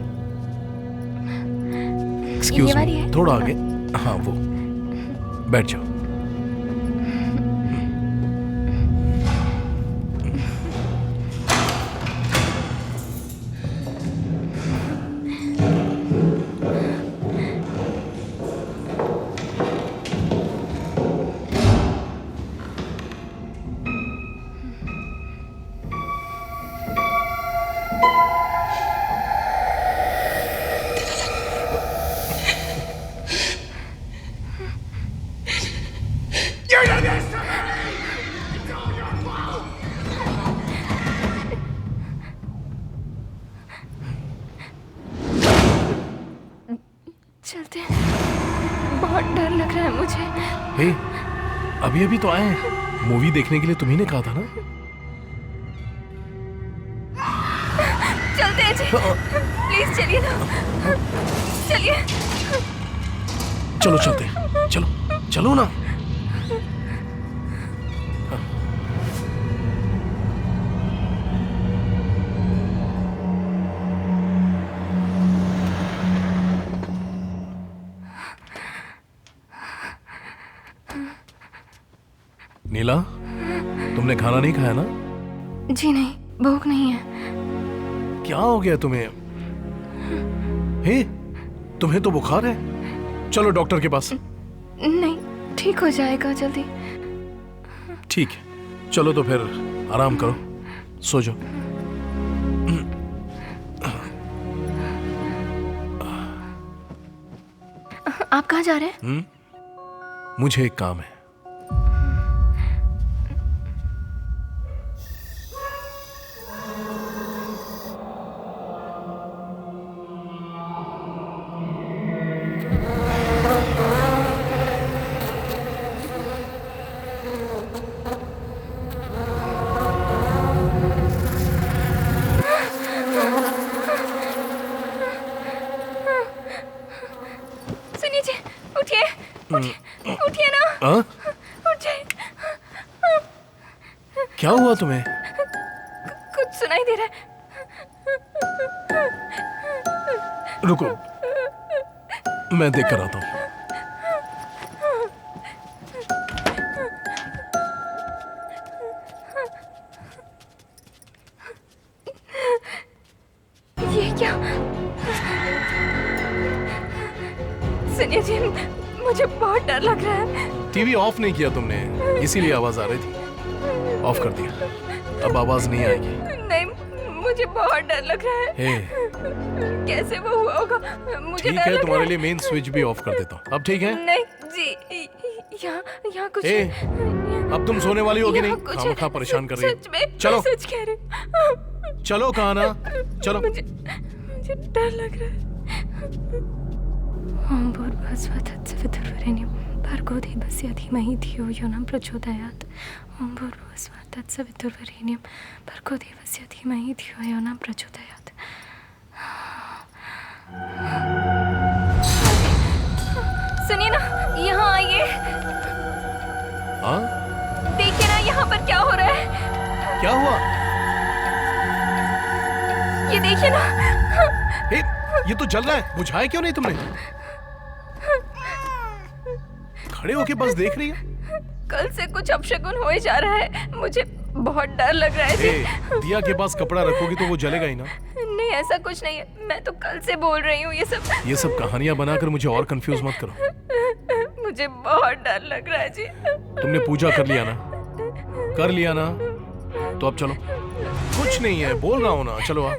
एक्सक्यूज ये वाली मी, है? थोड़ा आगे। हाँ वो, बैठ जाओ। चलते हैं, बहुत डर लग रहा है मुझे। हे, अभी अभी तो आए हैं। मूवी देखने के लिए तुम्ही ने कहा था ना। चलते हैं जी, प्लीज चलिए ना, चलिए। चलो चलते हैं, चलो चलो ना। नीला, तुमने खाना नहीं खाया ना? जी नहीं, भूख नहीं है। क्या हो गया तुम्हें? हे, तुम्हें तो बुखार है। चलो डॉक्टर के पास। नहीं, ठीक हो जाएगा जल्दी। ठीक है, चलो तो फिर आराम करो, सो जाओ। आप कहाँ जा रहे हैं? मुझे एक काम है। सुनिए जी, उठिए, उठिए ना। हाँ? उठ जाइए। क्या हुआ तुम्हें? कुछ सुनाई दे रहा है। रुको, मैं देख कर आता हूँ। ये क्या? सुनिए जी, मुझे बहुत डर लग रहा है। टीवी ऑफ नहीं किया तुमने, इसीलिए आवाज आ रही थी। ऑफ कर दिया, अब आवाज नहीं आएगी। नहीं, मुझे बहुत डर लग रहा है। हे, कैसे वो हुआ होगा? मुझे ठीक डर है, लग तुम्हारे रहा लिए मेन स्विच भी ऑफ कर देता हूँ। अब ठीक है? नहीं जी, यहाँ कुछ ए, अब तुम सोने वाली होगी नहीं? यहाँ कुछ खामखा परेशान कर रही सच में, है। चलो सच कह रही हूँ। चलो, कहा ना, चलो। मुझे डर लग रहा है। ओम भूर्भुवस्सुः तत्सवितुर्वरेण्यं भर्गो देवस्य धीमहि धियो यो न प्रचोदयात्। ओम भूर्भुवस्सुः तत्सवितुर्वरेण्यं भर्गो देवस्य धीमहि धियो यो न प्रचोदयात्। सुनिए ना, यहाँ आइए। हाँ? देखिए ना, यहाँ पर क्या हो रहा है। क्या हुआ? ये देखिए ना। ए, ये तो जल रहा है, बुझाया क्यों नहीं तुमने? खड़े होके बस देख रही है। कल से कुछ अपशगुन हो ही जा रहा है, मुझे बहुत डर लग रहा है जी। दिया के पास कपड़ा रखोगी तो वो जलेगा ही ना। नहीं, ऐसा कुछ नहीं है, मैं तो कल से बोल रही हूँ ये सब कहानियां बनाकर मुझे और कंफ्यूज मत करो। मुझे बहुत डर लग रहा है जी। तुमने पूजा कर लिया ना? कर लिया ना? तो अब चलो। कुछ नहीं है, बोल रहा हूँ ना, चलो आप।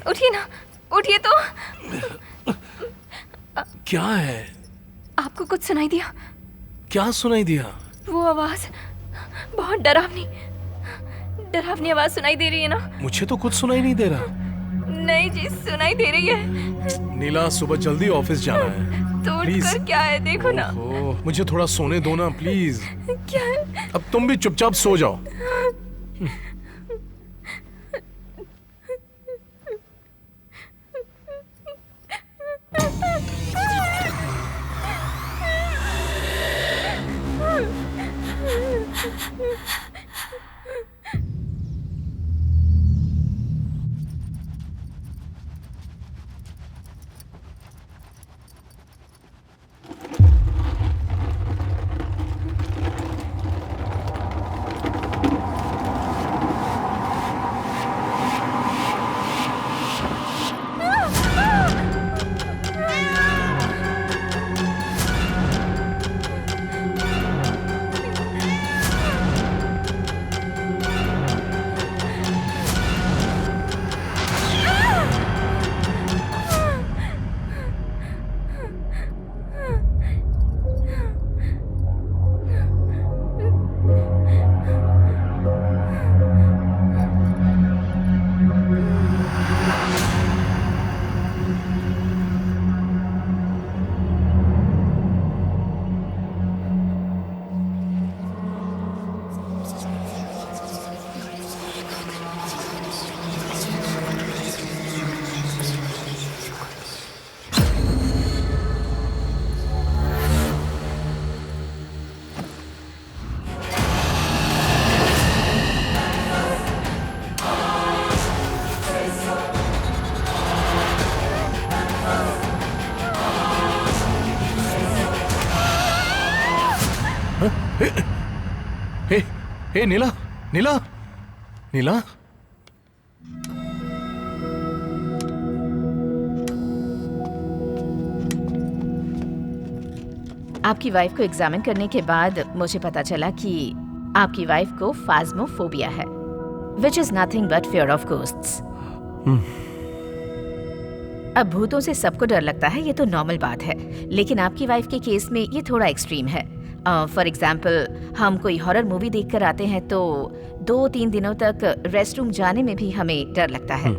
उठिए ना, उठिए तो। क्या है? आपको कुछ सुनाई दिया? क्या सुनाई दिया? वो आवाज बहुत डरावनी आवाज सुनाई दे रही है ना। मुझे तो कुछ सुनाई नहीं दे रहा। नहीं जी, सुनाई दे रही है। नीला, सुबह जल्दी ऑफिस जाना है। तो प्लीज। उठकर क्या है, देखो ना। मुझे थोड़ा सोने दो ना, प्लीज। क्या है? अब तुम भी चुपचाप सो जाओ। हे नीला, नीला, नीला। आपकी वाइफ को एग्जामिन करने के बाद मुझे पता चला कि आपकी वाइफ को फास्मोफोबिया है, which is nothing but fear of ghosts. अब भूतों से सबको डर लगता है, ये तो नॉर्मल बात है, लेकिन आपकी वाइफ के केस में ये थोड़ा एक्सट्रीम है। फॉर एग्जाम्पल, हम कोई हॉरर मूवी देख कर आते हैं तो 2-3 दिनों तक रेस्ट रूम जाने में भी हमें डर लगता है,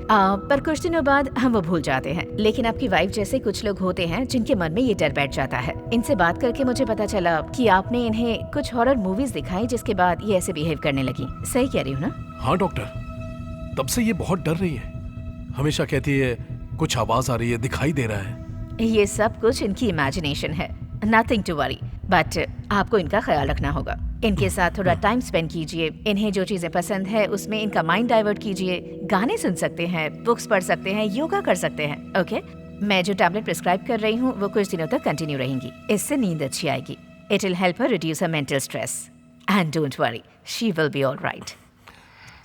पर कुछ दिनों बाद हम वो भूल जाते हैं। लेकिन आपकी वाइफ जैसे कुछ लोग होते हैं जिनके मन में ये डर बैठ जाता है। इनसे बात करके मुझे पता चला कि आपने इन्हें कुछ हॉरर मूवीज दिखाई जिसके बाद ये ऐसे बिहेव करने लगी। सही कह रही हूँ ना? हाँ डॉक्टर, तब से ये बहुत डर रही है। हमेशा कहती है कुछ आवाज आ रही है, दिखाई दे रहा है। ये सब कुछ इनकी इमेजिनेशन है, नथिंग टू वरी, बट आपको इनका ख्याल रखना होगा। इनके साथ थोड़ा टाइम स्पेंड कीजिए, इन्हें जो चीजें पसंद है उसमें इनका माइंड डाइवर्ट कीजिए। गाने सुन सकते हैं, बुक्स पढ़ सकते हैं, योगा कर सकते हैं। ओके, मैं जो टैबलेट प्रिस्क्राइब कर रही हूँ वो कुछ दिनों तक कंटिन्यू रहेंगी। इससे नींद अच्छी आएगी। It will help her reduce her mental stress and don't worry, she will be alright.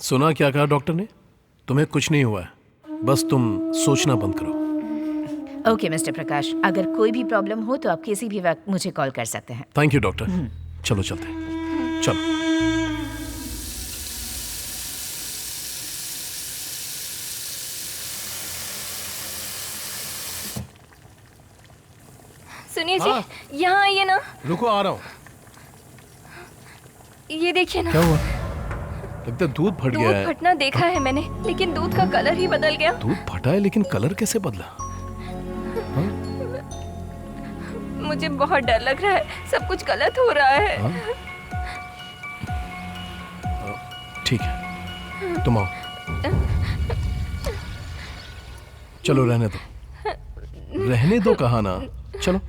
सुना क्या कहा डॉक्टर ने? तुम्हें कुछ नहीं हुआ है, बस तुम सोचना बंद करो। ओके मिस्टर प्रकाश, अगर कोई भी प्रॉब्लम हो तो आप किसी भी वक्त मुझे कॉल कर सकते हैं। Thank you doctor. चलो चलते हैं, चलो। सुनिए हाँ। जी, यहाँ आइए ना। रुको, आ रहा हूँ। ये देखिए ना। क्या हुआ? लगता है दूध फट गया दूध है। फटना देखा है मैंने, लेकिन दूध का कलर ही बदल गया। दूध फटा है लेकिन कलर कैसे बदला? मुझे बहुत डर लग रहा है, सब कुछ गलत हो रहा है। ठीक है, तुम आओ। चलो रहने दो, रहने दो कहा ना, चलो।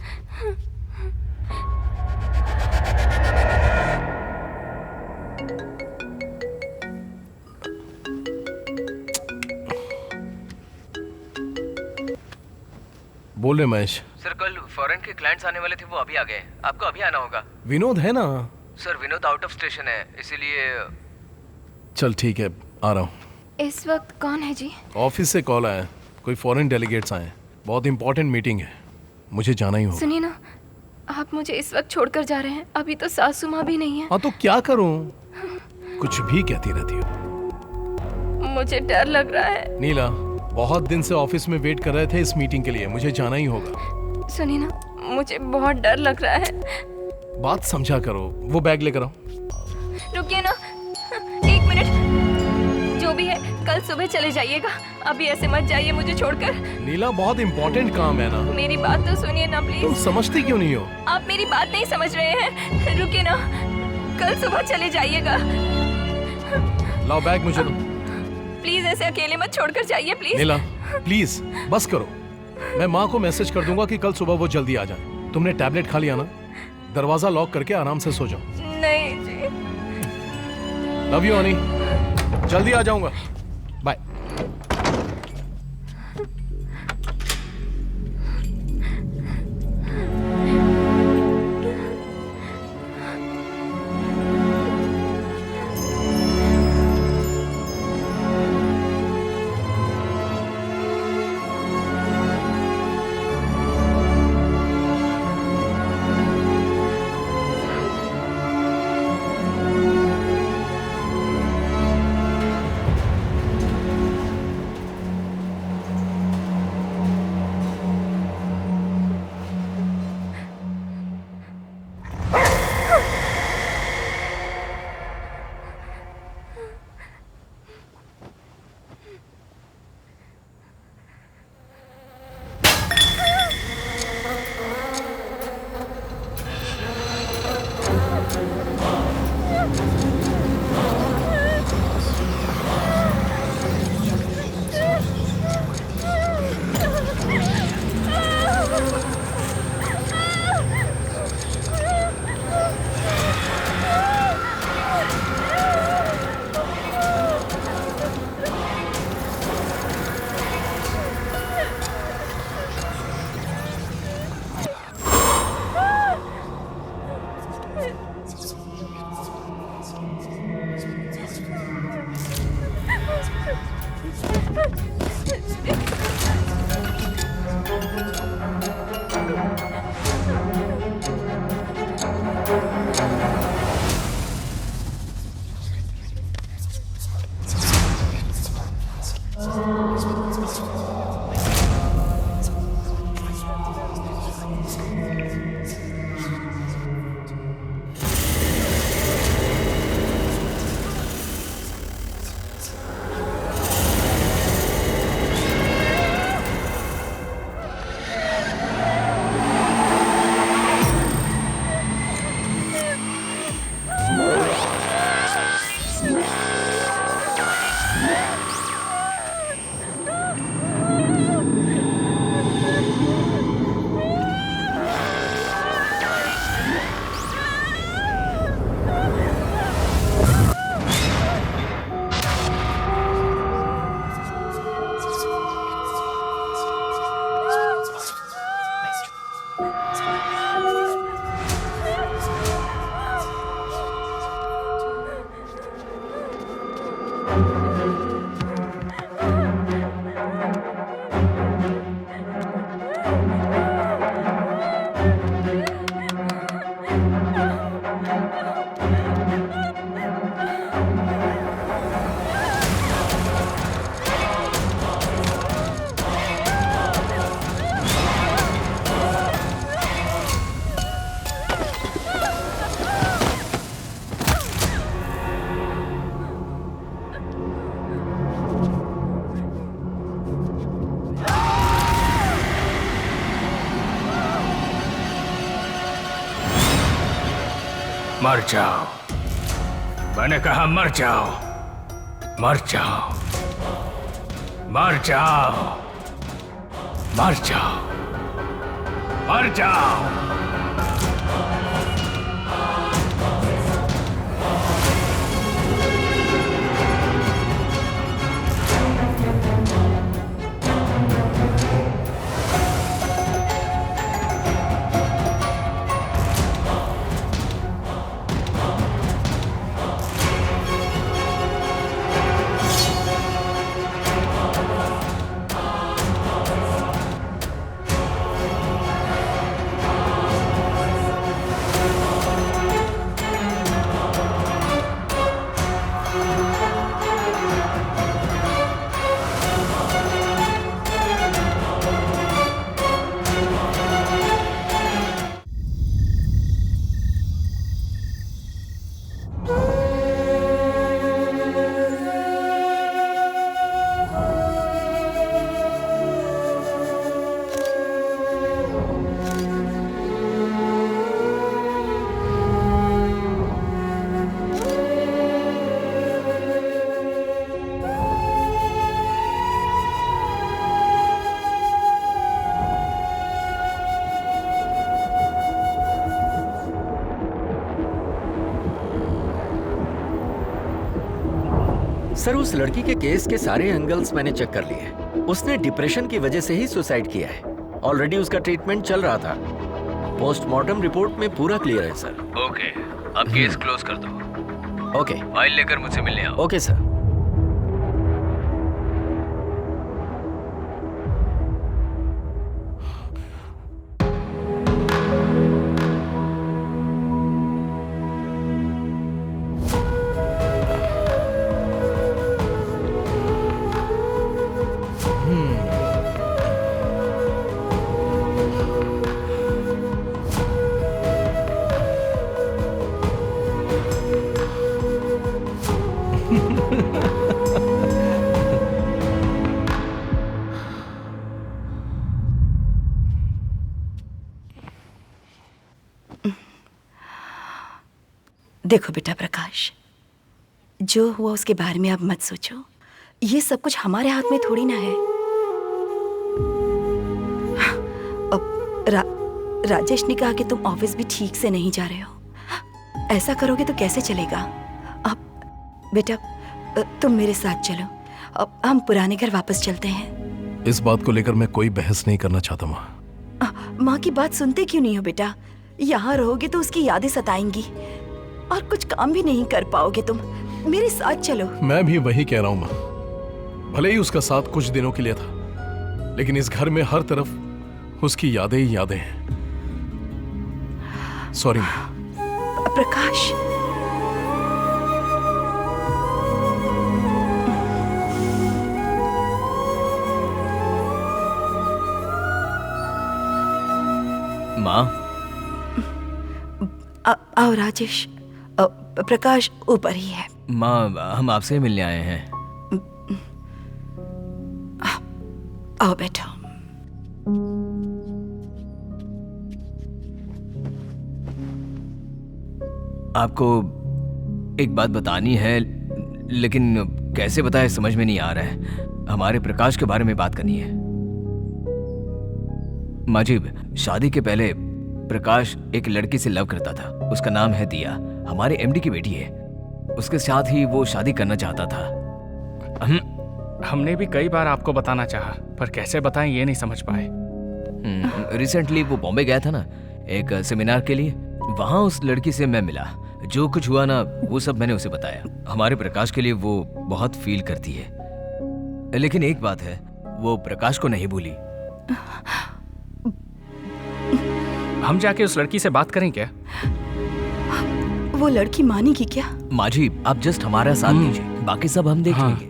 बोल रहे महेश। सर, कल फॉरेन के क्लाइंट्स आने वाले थे, वो अभी आ गए। आपको अभी आना होगा। विनोद है ना? Sir, Vinod out of station है, इसीलिए। चल ठीक है, आ रहा हूँ। इस वक्त कौन है जी? ऑफिस से कॉल आया, कोई फॉरेन डेलीगेट्स आए, बहुत इंपॉर्टेंट मीटिंग है, मुझे जाना ही होगा। सुनिए ना, आप मुझे इस वक्त छोड़कर जा रहे हैं, अभी तो सासू माँ भी नहीं है। हाँ तो क्या करूँ, कुछ भी कहती रहती हो। मुझे डर लग रहा है। नीला, बहुत दिन से ऑफिस में वेट कर रहे थे इस मीटिंग के लिए, मुझे जाना ही होगा। सुनिए ना, मुझे बहुत डर लग रहा है। बात समझा करो, वो बैग लेकर आओ। रुकिए ना, 1 मिनट। जो भी है, कल सुबह चले जाइएगा, अभी ऐसे मत जाइए मुझे छोड़कर। नीला, बहुत इंपॉर्टेंट काम है ना। मेरी बात तो सुनिए ना प्लीज। तुम समझती क्यों नहीं हो? आप मेरी बात नहीं समझ रहे हैं। रुकिए ना, कल सुबह चले जाइएगा। लाओ बैग मुझे दो। प्लीज ऐसे अकेले मत छोड़कर जाइए प्लीज। नीला प्लीज बस करो, मैं माँ को मैसेज कर दूंगा कि कल सुबह वो जल्दी आ जाए। तुमने टैबलेट खा लिया ना? दरवाजा लॉक करके आराम से सो जाओ। नहीं जी। लव यू हनी, जल्दी आ जाऊंगा, बाय। मर जाओ, मैंने कहा मर जाओ, मर जाओ, मर जाओ, मर जाओ, मर जाओ। सर, उस लड़की के केस के सारे एंगल्स मैंने चेक कर लिए। उसने डिप्रेशन की वजह से ही सुसाइड किया है। ऑलरेडी उसका ट्रीटमेंट चल रहा था। पोस्टमार्टम रिपोर्ट में पूरा क्लियर है सर। ओके, अब केस क्लोज कर दो। ओके, फाइल लेकर मुझसे मिलने आओ। Okay sir. देखो बेटा प्रकाश, जो हुआ उसके बारे में अब मत सोचो। ये सब कुछ हमारे हाथ में थोड़ी ना है। अब राजेश ने कहा कि तुम ऑफिस भी ठीक से नहीं जा रहे हो। ऐसा करोगे तो कैसे चलेगा? अब बेटा तुम मेरे साथ चलो। अब हम पुराने घर वापस चलते हैं। इस बात को लेकर मैं कोई बहस नहीं करना चाहता माँ। माँ की बात सुनते क्यों नहीं हो बेटा? यहाँ रहोगे तो उसकी यादें सताएंगी और कुछ काम भी नहीं कर पाओगे तुम। मेरे साथ चलो। मैं भी वही कह रहा हूँ माँ। भले ही उसका साथ कुछ दिनों के लिए था, लेकिन इस घर में हर तरफ उसकी यादें ही यादें हैं। सॉरी माँ। प्रकाश, माँ। आओ राजेश। प्रकाश ऊपर ही है। माँ, हम आपसे मिलने आए हैं। आओ बैठो। आपको एक बात बतानी है, लेकिन कैसे बताए समझ में नहीं आ रहा है। हमारे प्रकाश के बारे में बात करनी है। माजिब, शादी के पहले प्रकाश एक लड़की से लव करता था। उसका नाम है दिया, हमारे एमडी की बेटी है। उसके साथ ही वो शादी करना चाहता था। हमने भी कई बार आपको बताना चाहा, पर कैसे बताएं ये नहीं समझ पाए। रिसेंटली वो बॉम्बे गया था ना, एक सेमिनार के लिए। वहां उस लड़की से मैं मिला। जो कुछ हुआ ना, वो सब मैंने उसे बताया। हमारे प्रकाश के लिए वो बहुत फील करती है, लेकिन एक बात है, वो प्रकाश को नहीं भूली। हम जाके उस लड़की से बात करें क्या? वो लड़की मानेगी क्या? माजी, आप जस्ट हमारा साथ दीजिए, बाकी सब हम देख लेंगे।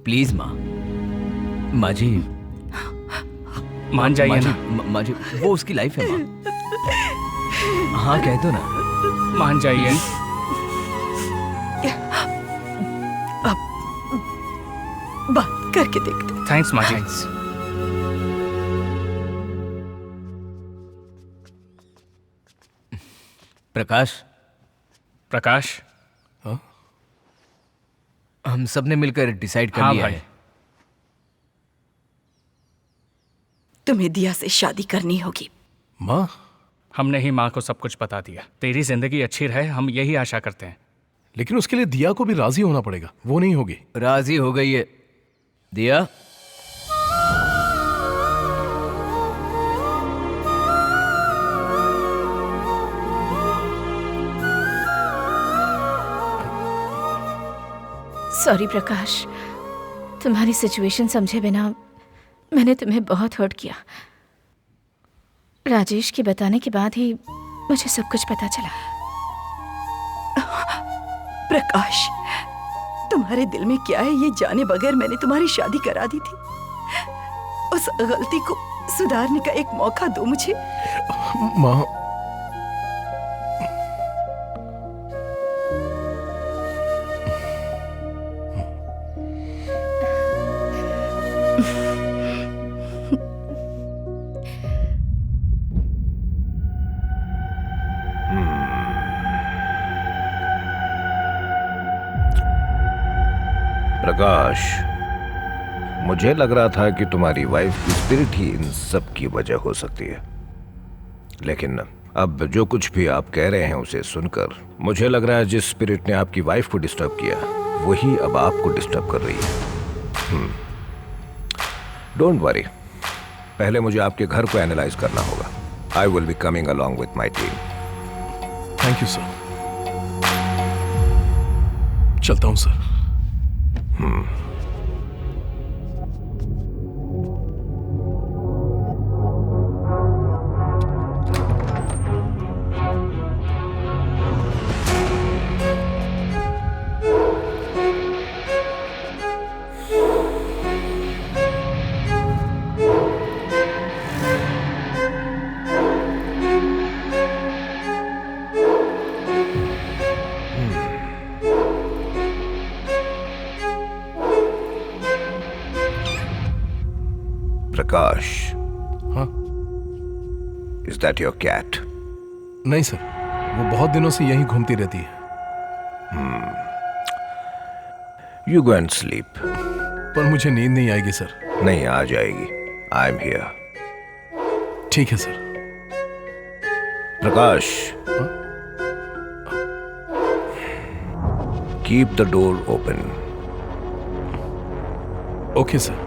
प्लीज माँ। माजी, मान जाइए ना। माजी, वो उसकी लाइफ है माँ। हाँ कह दो ना। मान जाइए। अब बात करके देखते। थैंक्स माजी। प्रकाश, प्रकाश, हम सब ने मिलकर डिसाइड कर हाँ लिया भाई। है। तुम्हें दिया से शादी करनी होगी। माँ, हमने ही माँ को सब कुछ बता दिया। तेरी जिंदगी अच्छी रहे, हम यही आशा करते हैं। लेकिन उसके लिए दिया को भी राजी होना पड़ेगा। वो नहीं होगी। राजी हो गई है दिया। सॉरी प्रकाश, तुम्हारी सिचुएशन समझे बिना मैंने तुम्हें बहुत हर्ट किया। राजेश के बताने के बाद ही मुझे सब कुछ पता चला। प्रकाश, तुम्हारे दिल में क्या है ये जाने बगैर मैंने तुम्हारी शादी करा दी थी। उस गलती को सुधारने का एक मौका दो मुझे। माँ, प्रकाश, मुझे लग रहा था कि तुम्हारी वाइफ की स्पिरिट ही इन सब की वजह हो सकती है, लेकिन अब जो कुछ भी आप कह रहे हैं उसे सुनकर मुझे लग रहा है जिस स्पिरिट ने आपकी वाइफ को डिस्टर्ब किया वही अब आपको डिस्टर्ब कर रही है। डोंट वरी, पहले मुझे आपके घर को एनालाइज करना होगा। I will be coming along with my team. Thank you sir. चलता हूँ सर। प्रकाश, हाँ? Is that your cat? नहीं सर, वो बहुत दिनों से यहीं घूमती रहती है। You go and sleep. पर मुझे नींद नहीं आएगी सर। नहीं, आ जाएगी। I am here. ठीक है sir. Prakash, keep the door open. Okay sir.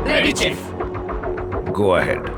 Ready chief. Go ahead.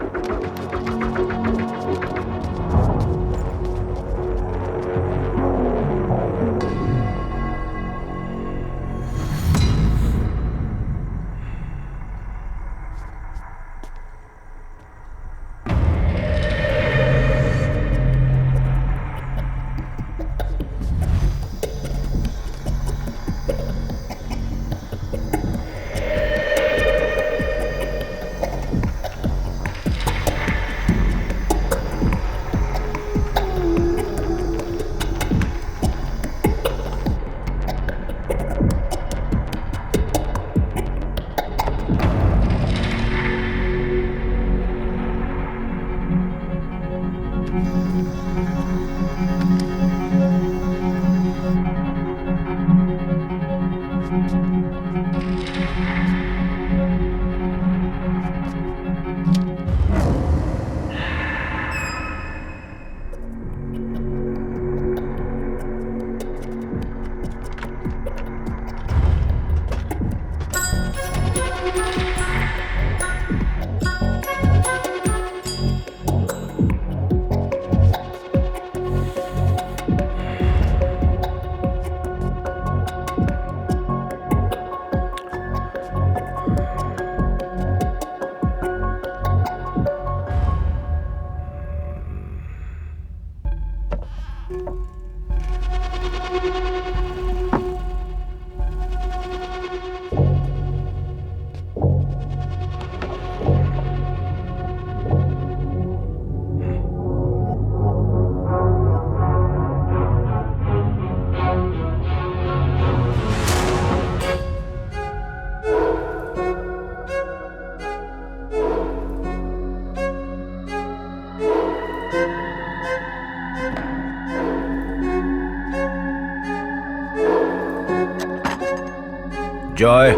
Joy,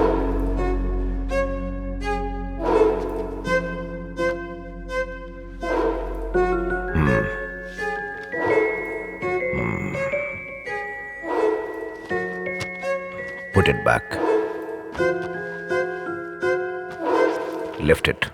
Put it back. Lift it.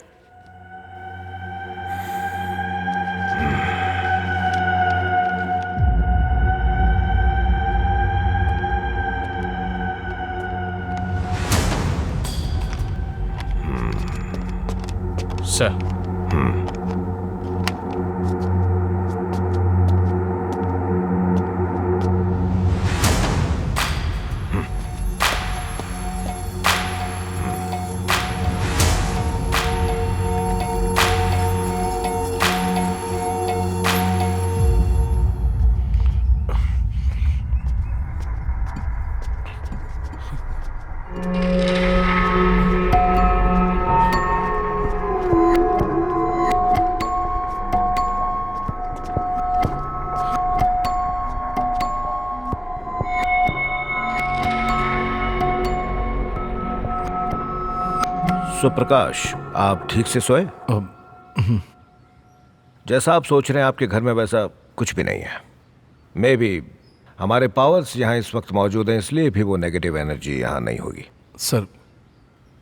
Sir, प्रकाश, आप ठीक से सोए? जैसा आप सोच रहे हैं आपके घर में वैसा कुछ भी नहीं है। मे बी हमारे पावर्स यहाँ इस वक्त मौजूद हैं, इसलिए भी वो नेगेटिव एनर्जी यहाँ नहीं होगी। सर,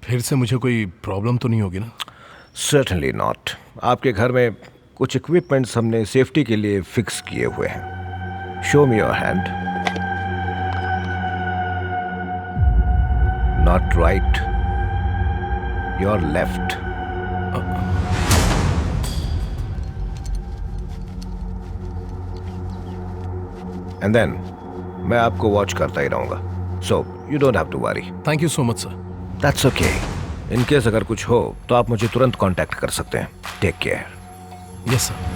फिर से मुझे कोई प्रॉब्लम तो नहीं होगी ना? Certainly not. आपके घर में कुछ इक्विपमेंट्स हमने सेफ्टी के लिए फिक्स किए हुए हैं। Show me your hand. Not right, your left. And then मैं आपको वॉच करता ही रहूंगा, so you don't have to worry. Thank you so much sir. That's okay. In case अगर कुछ हो तो आप मुझे तुरंत कांटेक्ट कर सकते हैं। Take care. Yes sir.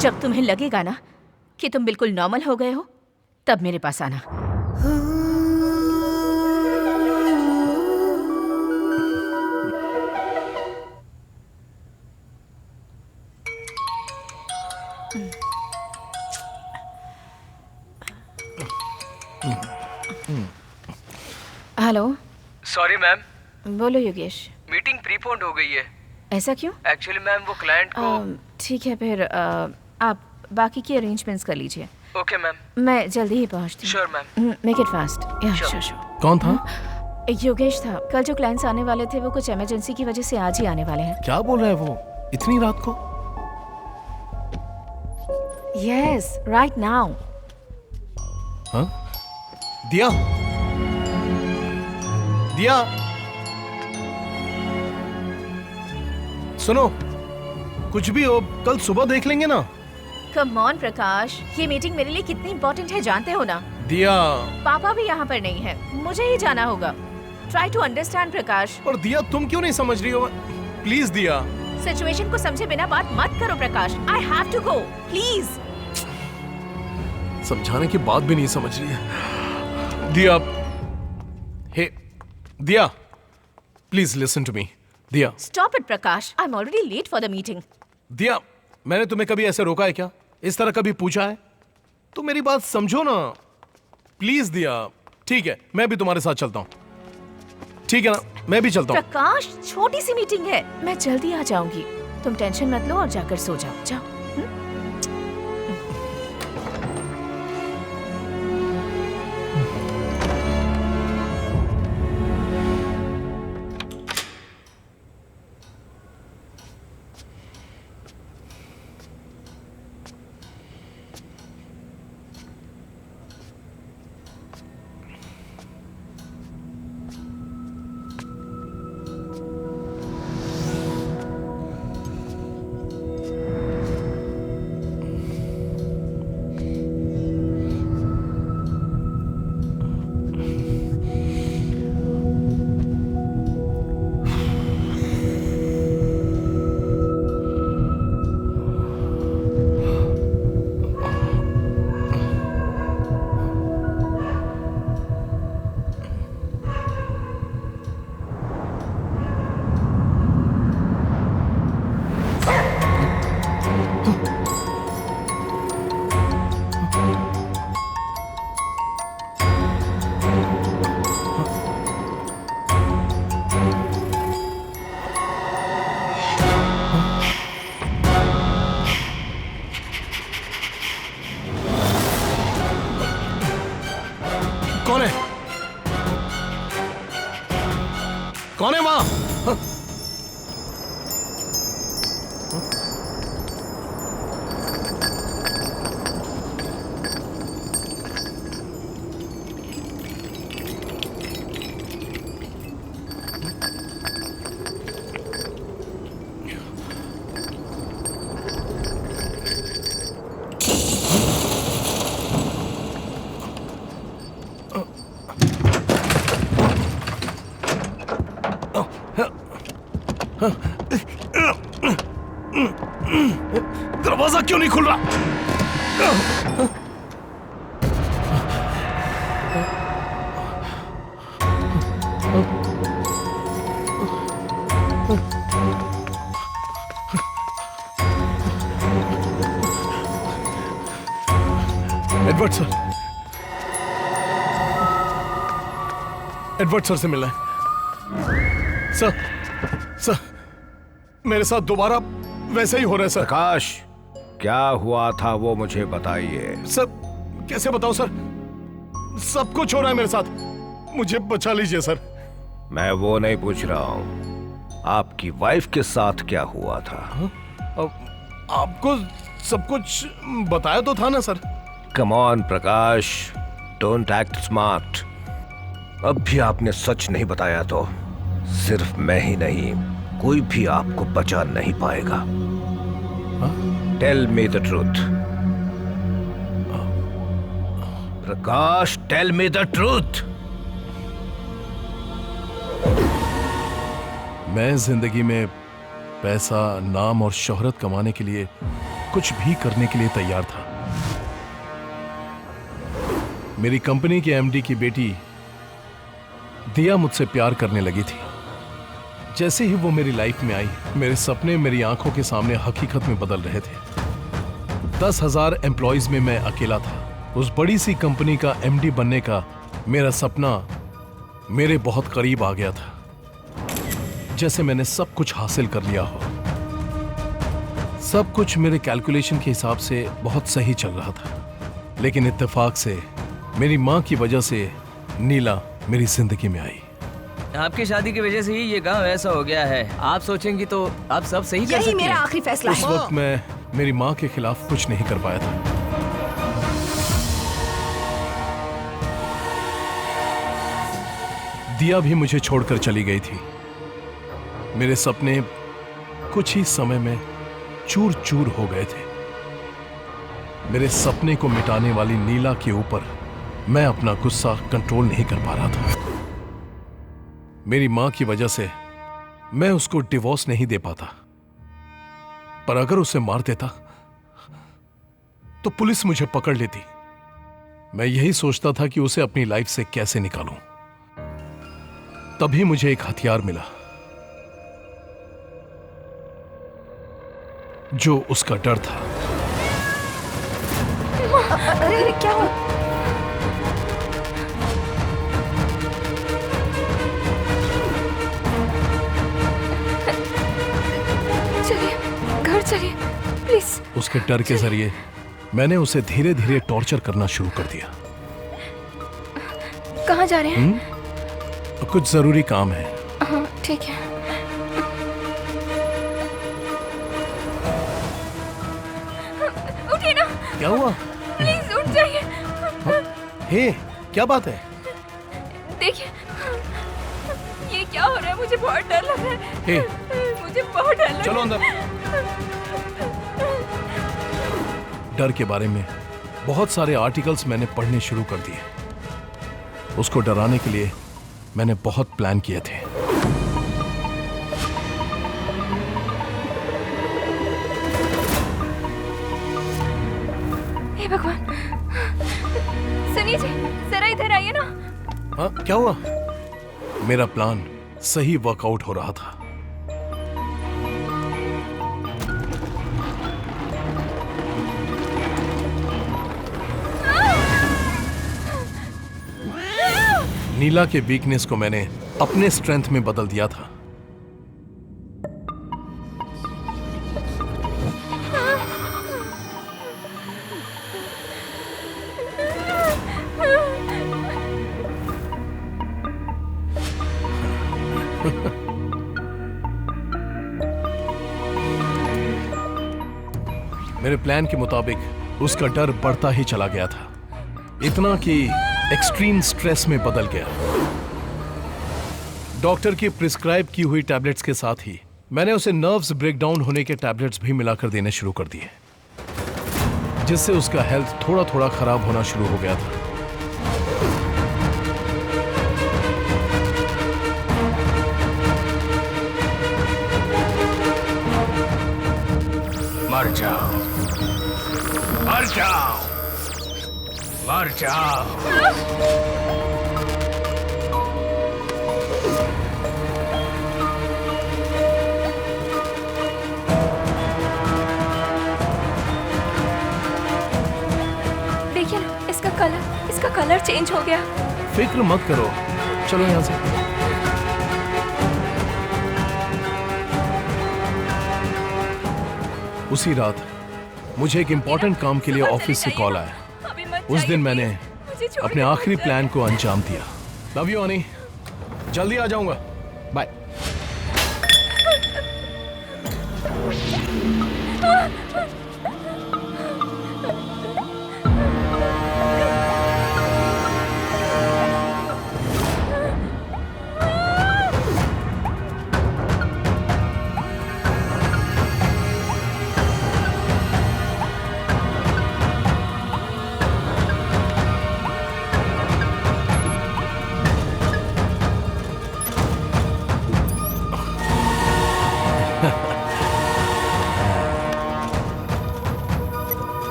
जब तुम्हें लगेगा ना कि तुम बिल्कुल नॉर्मल हो गए हो, तब मेरे पास आना। हेलो। Sorry ma'am. बोलो योगेश। मीटिंग प्रीपोन्ड हो गई है। ऐसा क्यों? एक्चुअली मैम वो क्लाइंट को। ठीक है, फिर आप बाकी की अरेंजमेंट्स कर लीजिए। Okay ma'am. मैं जल्दी ही पहुंचती हूँ। Sure ma'am. Make it fast. या श्योर। कौन था? योगेश था। कल जो क्लाइंट्स आने वाले थे वो कुछ इमरजेंसी की वजह से आज ही आने वाले हैं। क्या बोल रहा है वो इतनी रात को? Yes, right now. हाँ? दिया, दिया, सुनो, कुछ भी हो कल सुबह देख लेंगे ना। कम ऑन प्रकाश, ये मीटिंग मेरे लिए कितनी इंपॉर्टेंट है जानते हो ना? दिया, पापा भी यहाँ पर नहीं है, मुझे ही जाना होगा। ट्राई टू अंडरस्टैंड प्रकाश। और दिया, तुम क्यों नहीं समझ रही हो? प्लीज दिया। सिचुएशन को समझे बिना बात मत करो Prakash. I have to go, please. समझाने की बात भी नहीं समझ रही है। दिया, हे दिया, please listen to me. Diya, stop it Prakash, I am already late for the meeting. Diya, मैंने तुम्हें कभी ऐसे रोका है क्या? इस तरह कभी पूछा है? तो मेरी बात समझो ना प्लीज। दिया, ठीक है, मैं भी तुम्हारे साथ चलता हूँ। ठीक है ना, मैं भी चलता हूँ। प्रकाश, छोटी सी मीटिंग है, मैं जल्दी आ जाऊंगी। तुम टेंशन मत लो और जाकर सो जाओ। जाओ। कौन है वहां? दरवाजा क्यों नहीं खुल रहा? एडवर्ड सर, एडवर्ड सर से मिलना है। सर, मेरे साथ दोबारा वैसे ही हो रहा है सर। प्रकाश, क्या हुआ था वो मुझे बताइए। सर, कैसे बताऊं सर? सब कुछ हो रहा है मेरे साथ, मुझे बचा लीजिए सर। मैं वो नहीं पूछ रहा हूं, आपकी वाइफ के साथ क्या हुआ था? आपको सब कुछ बताया तो था ना sir. Come on Prakash, don't act smart. अब भी आपने सच नहीं बताया तो सिर्फ मैं ही नहीं, कोई भी आपको बचा नहीं पाएगा। Tell me the truth Prakash, tell me the truth. मैं जिंदगी में पैसा, नाम और शोहरत कमाने के लिए कुछ भी करने के लिए तैयार था। मेरी कंपनी के एमडी की बेटी दिया मुझसे प्यार करने लगी थी। जैसे ही वो मेरी लाइफ में आई, मेरे सपने मेरी आंखों के सामने हकीकत में बदल रहे थे। 10,000 एम्प्लॉइज में मैं अकेला था। उस बड़ी सी कंपनी का एमडी बनने का मेरा सपना मेरे बहुत करीब आ गया था, जैसे मैंने सब कुछ हासिल कर लिया हो। सब कुछ मेरे कैलकुलेशन के हिसाब से बहुत सही चल रहा था, लेकिन इत्तेफाक से मेरी माँ की वजह से नीला मेरी जिंदगी में आई। आपकी शादी की वजह से ही ये गांव ऐसा हो गया है। आप सोचेंगी तो आप सब सही कर सकती हैं। यही मेरा आखिरी फैसला उस है। वक्त मैं मेरी माँ के खिलाफ कुछ नहीं कर पाया था। दिया भी मुझे छोड़कर चली गई थी। मेरे सपने कुछ ही समय में चूर चूर हो गए थे। मेरे सपने को मिटाने वाली नीला के ऊपर मैं अपना गुस्सा कंट्रोल नहीं कर पा रहा था। मेरी मां की वजह से मैं उसको डिवोर्स नहीं दे पाता, पर अगर उसे मार देता तो पुलिस मुझे पकड़ लेती। मैं यही सोचता था कि उसे अपनी लाइफ से कैसे निकालूं। तभी मुझे एक हथियार मिला जो उसका डर था। अरे क्या हुआ? चलिए घर चलिए प्लीज। उसके डर के जरिए मैंने उसे धीरे धीरे टॉर्चर करना शुरू कर दिया। कहाँ जा रहे हैं? कुछ जरूरी काम है। हाँ ठीक है। उठिए ना। क्या हुआ? प्लीज उठ जाइए। हे, क्या बात है? देखिए ये क्या हो रहा है, मुझे बहुत डर लग रहा है। हे, मुझे बहुत डर लग रहा है। चलो अंदर। डर के बारे में बहुत सारे आर्टिकल्स मैंने पढ़ने शुरू कर दिए। उसको डराने के लिए मैंने बहुत प्लान किए थे। हे भगवान, सनी जी जरा इधर आइए ना। हाँ, क्या हुआ? मेरा प्लान सही वर्कआउट हो रहा था। नीला के वीकनेस को मैंने अपने स्ट्रेंथ में बदल दिया था। मेरे प्लान के मुताबिक उसका डर बढ़ता ही चला गया था, इतना कि एक्सट्रीम स्ट्रेस में बदल गया। डॉक्टर की प्रिस्क्राइब की हुई टैबलेट्स के साथ ही मैंने उसे नर्व्स ब्रेकडाउन होने के टैबलेट्स भी मिलाकर देने शुरू कर दिए, जिससे उसका हेल्थ थोड़ा थोड़ा खराब होना शुरू हो गया था। मर जाओ, मर जाओ, मर जाओ। देखिए ना, इसका कलर चेंज हो गया। फिक्र मत करो, चलो यहाँ से। उसी रात मुझे एक इंपॉर्टेंट काम के लिए ऑफिस से कॉल आया। उस दिन मैंने अपने आखिरी प्लान को अंजाम दिया। लव यू अनी, जल्दी आ जाऊंगा, बाय।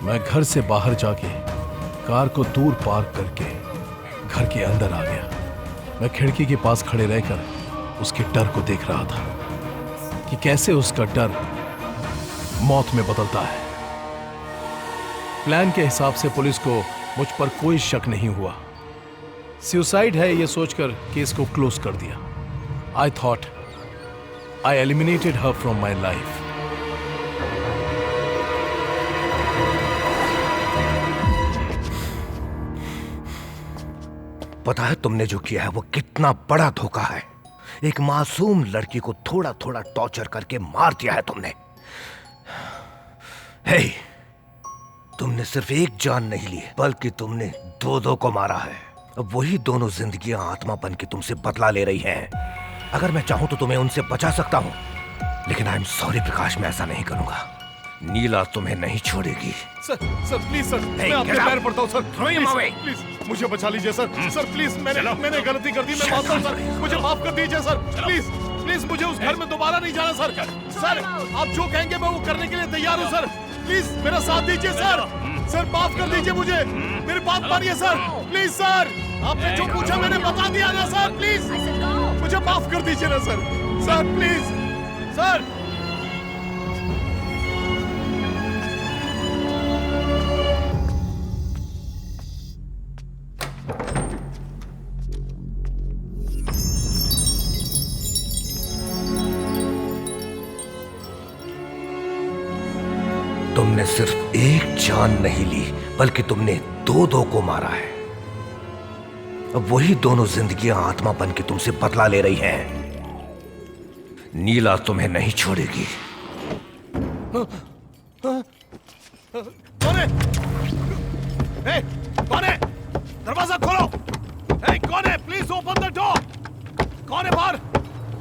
मैं घर से बाहर जाके कार को दूर पार्क करके घर के अंदर आ गया। मैं खिड़की के पास खड़े रहकर उसके डर को देख रहा था कि कैसे उसका डर मौत में बदलता है। प्लान के हिसाब से पुलिस को मुझ पर कोई शक नहीं हुआ। सुसाइड है ये सोचकर केस को क्लोज कर दिया। I thought I eliminated her from my life. पता है तुमने जो किया है वो कितना बड़ा धोखा है। एक मासूम लड़की को थोड़ा थोड़ा टॉर्चर करके मार दिया है तुमने। हे, तुमने सिर्फ एक जान नहीं ली बल्कि तुमने दो को मारा है। अब वही दोनों जिंदगियां आत्मा बन के तुमसे बदला ले रही हैं। अगर मैं चाहूं तो तुम्हें उनसे बचा सकता हूं, लेकिन आई एम सॉरी प्रकाश, मैं ऐसा नहीं करूंगा। नीला तुम्हें नहीं छोड़ेगी। सर प्लीज सर, मैं आपके पैर पड़ता हूँ सर, प्लीज मुझे बचा लीजिए सर। सर प्लीज, मैंने गलती कर दी, मैं मानता हूँ सर, मुझे माफ कर दीजिए सर। प्लीज मुझे उस घर में दोबारा नहीं जाना सर। सर आप जो कहेंगे मैं वो करने के लिए तैयार हूँ सर। प्लीज मेरा साथ दीजिए सर। सर माफ कर दीजिए मुझे, मेरी बात मानिए सर। प्लीज सर, आपने जो पूछा मैंने बता दिया ना सर। प्लीज मुझे माफ कर दीजिए ना सर। Sir please sir. तुमने सिर्फ एक जान नहीं ली बल्कि तुमने दो को मारा है। अब वही दोनों जिंदगियां आत्मा बन के तुमसे बदला ले रही हैं। नीला तुम्हें नहीं छोड़ेगी। कौन है? कौन है? दरवाजा खोलो। कौन है? Please open the door. कौन है बाहर?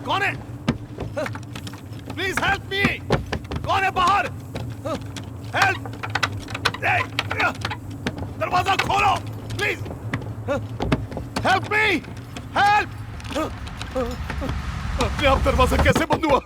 कौन है? Please help me. कौन है बाहर? हेल्प! दरवाजा खोलो प्लीज। Help me, help! अपने आप दरवाजा कैसे बंद हुआ?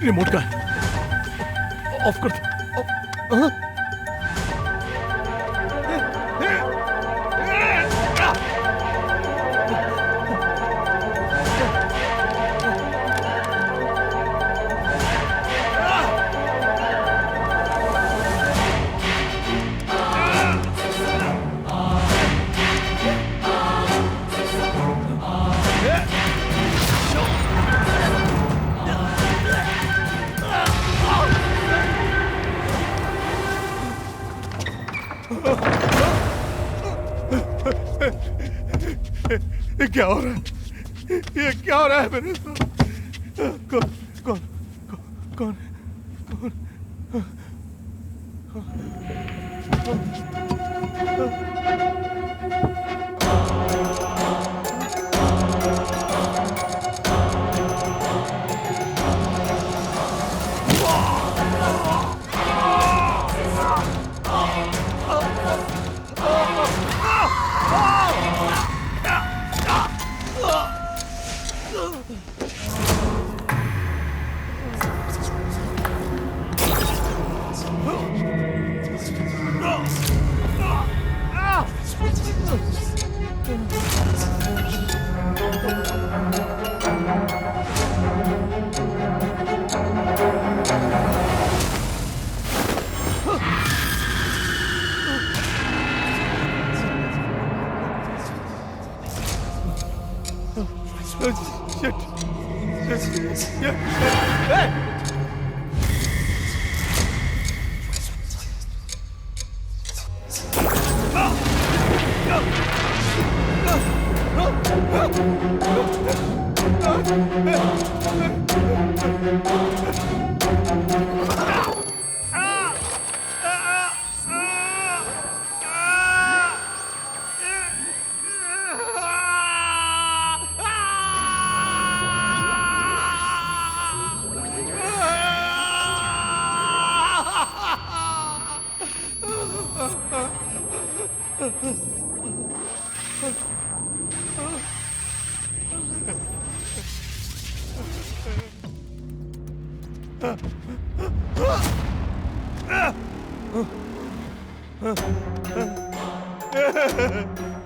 रिमोट का है, ऑफ कर दो। क्या हो रहा है? ये क्या हो रहा है मेरे साथ? कौन कौन कौन कौन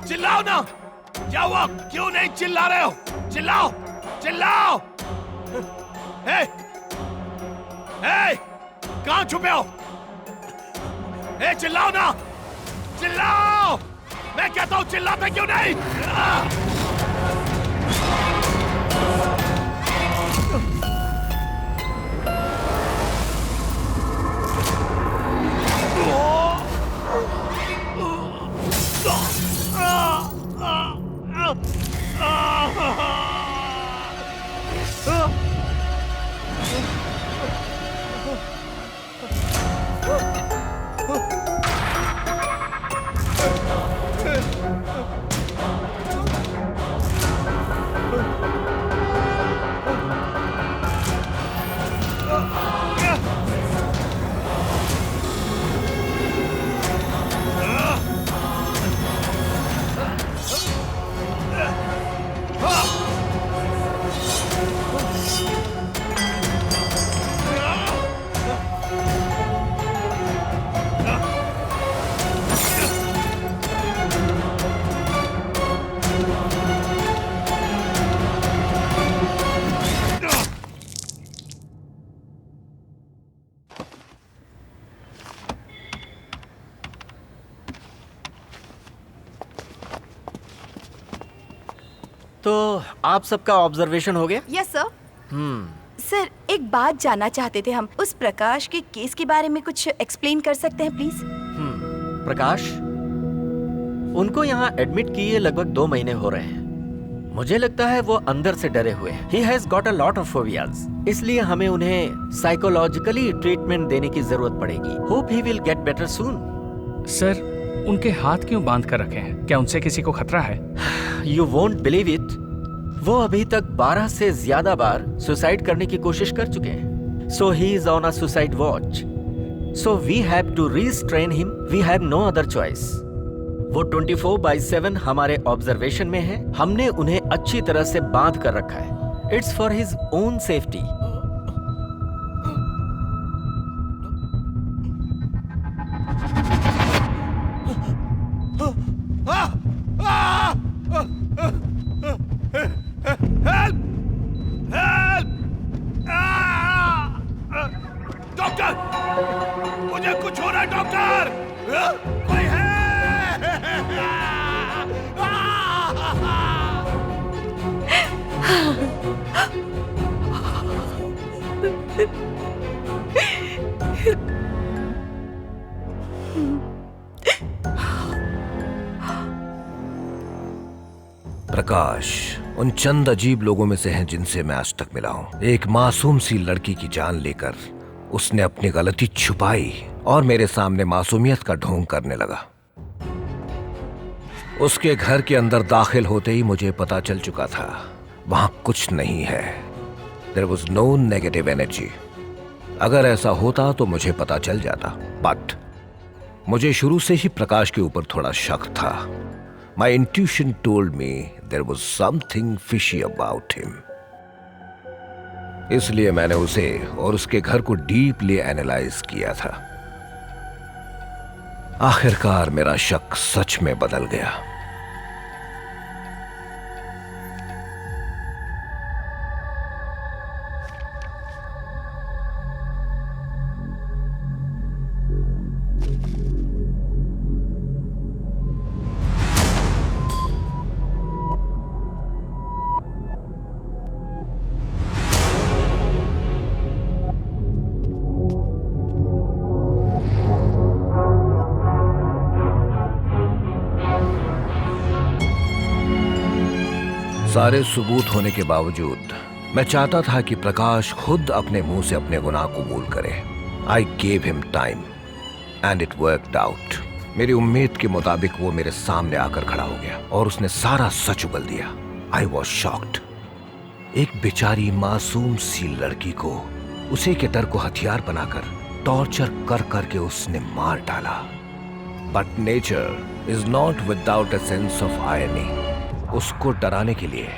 चिल्लाओ ना! क्या हुआ? क्यों नहीं चिल्ला रहे हो? चिल्लाओ! चिल्लाओ! हे! हे! कहाँ छुपे हो? हे, चिल्लाओ ना! चिल्लाओ! मैं कहता हूँ चिल्लाते क्यों नहीं? तो आप सबका ऑब्जर्वेशन हो गया? Yes sir. सर एक बात जानना चाहते थे हम, उस प्रकाश के केस के बारे में कुछ एक्सप्लेन कर सकते हैं प्लीज? प्रकाश, उनको यहाँ एडमिट किए लगभग 2 महीने हो रहे हैं। मुझे लगता है वो अंदर से डरे हुए हैं। He has got a lot of phobias, इसलिए हमें उन्हें साइकोलॉजिकली ट्रीटमेंट देने की जरूरत पड़ेगी। Hope he will get better soon. Sir, उनके हाथ क्यों बांध कर रखे हैं? क्या उनसे किसी को खतरा है? You won't believe it. वो अभी तक 12 से ज्यादा बार सुसाइड करने की कोशिश कर चुके हैं। So he is on a suicide watch. So we have to restrain him. We have no other choice. वो 24/7 हमारे ऑब्जर्वेशन में है। हमने उन्हें अच्छी तरह से बांध कर रखा है। It's for his own safety. Doctor, मुझे कुछ हो रहा है डॉक्टर, कोई है? प्रकाश उन चंद अजीब लोगों में से हैं जिनसे मैं आज तक मिला हूं। एक मासूम सी लड़की की जान लेकर उसने अपनी गलती छुपाई और मेरे सामने मासूमियत का ढोंग करने लगा। उसके घर के अंदर दाखिल होते ही मुझे पता चल चुका था वहां कुछ नहीं है। There was no negative energy. अगर ऐसा होता तो मुझे पता चल जाता, बट मुझे शुरू से ही प्रकाश के ऊपर थोड़ा शक था। My intuition told me there was something fishy about him. इसलिए मैंने उसे और उसके घर को डीपली एनालाइज किया था। आखिरकार मेरा शक सच में बदल गया। सारे सबूत होने के बावजूद मैं चाहता था कि प्रकाश खुद अपने मुंह से अपने गुनाह कबूल करे। I gave him time and it worked out. मेरी उम्मीद के मुताबिक वो मेरे सामने आकर खड़ा हो गया और उसने सारा सच उगल दिया। I was shocked. एक बेचारी मासूम सी लड़की को उसी के डर को हथियार बनाकर टॉर्चर कर करके उसने मार डाला। But nature is not without a sense of irony. उसको डराने के लिए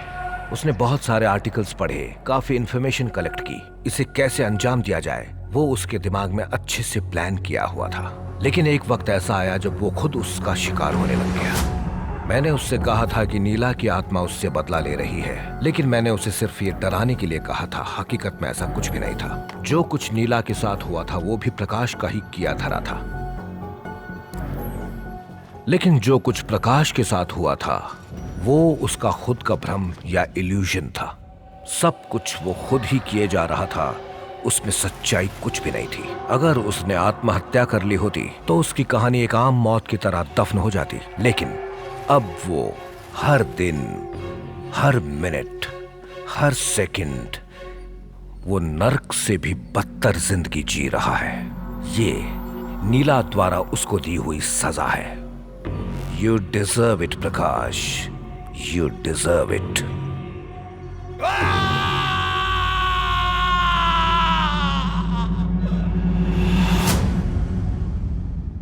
उसने बहुत सारे आर्टिकल्स पढ़े, काफी इंफॉर्मेशन कलेक्ट की। इसे कैसे अंजाम दिया जाए वो उसके दिमाग में अच्छे से प्लान किया हुआ था। लेकिन एक वक्त ऐसा आया जब वो खुद उसका शिकार होने लग गया। मैंने उससे कहा था कि नीला की आत्मा उससे बदला ले रही है, लेकिन मैंने उसे सिर्फ ये डराने के लिए कहा था। हकीकत में ऐसा कुछ भी नहीं था। जो कुछ नीला के साथ हुआ था वो भी प्रकाश का ही किया धरा था। लेकिन जो कुछ प्रकाश के साथ हुआ था वो उसका खुद का भ्रम या इल्यूजन था। सब कुछ वो खुद ही किए जा रहा था, उसमें सच्चाई कुछ भी नहीं थी। अगर उसने आत्महत्या कर ली होती तो उसकी कहानी एक आम मौत की तरह दफन हो जाती। लेकिन अब वो हर दिन, हर मिनट, हर सेकंड वो नर्क से भी बदतर जिंदगी जी रहा है। ये नीला द्वारा उसको दी हुई सजा है। You deserve it, Prakash. You deserve it.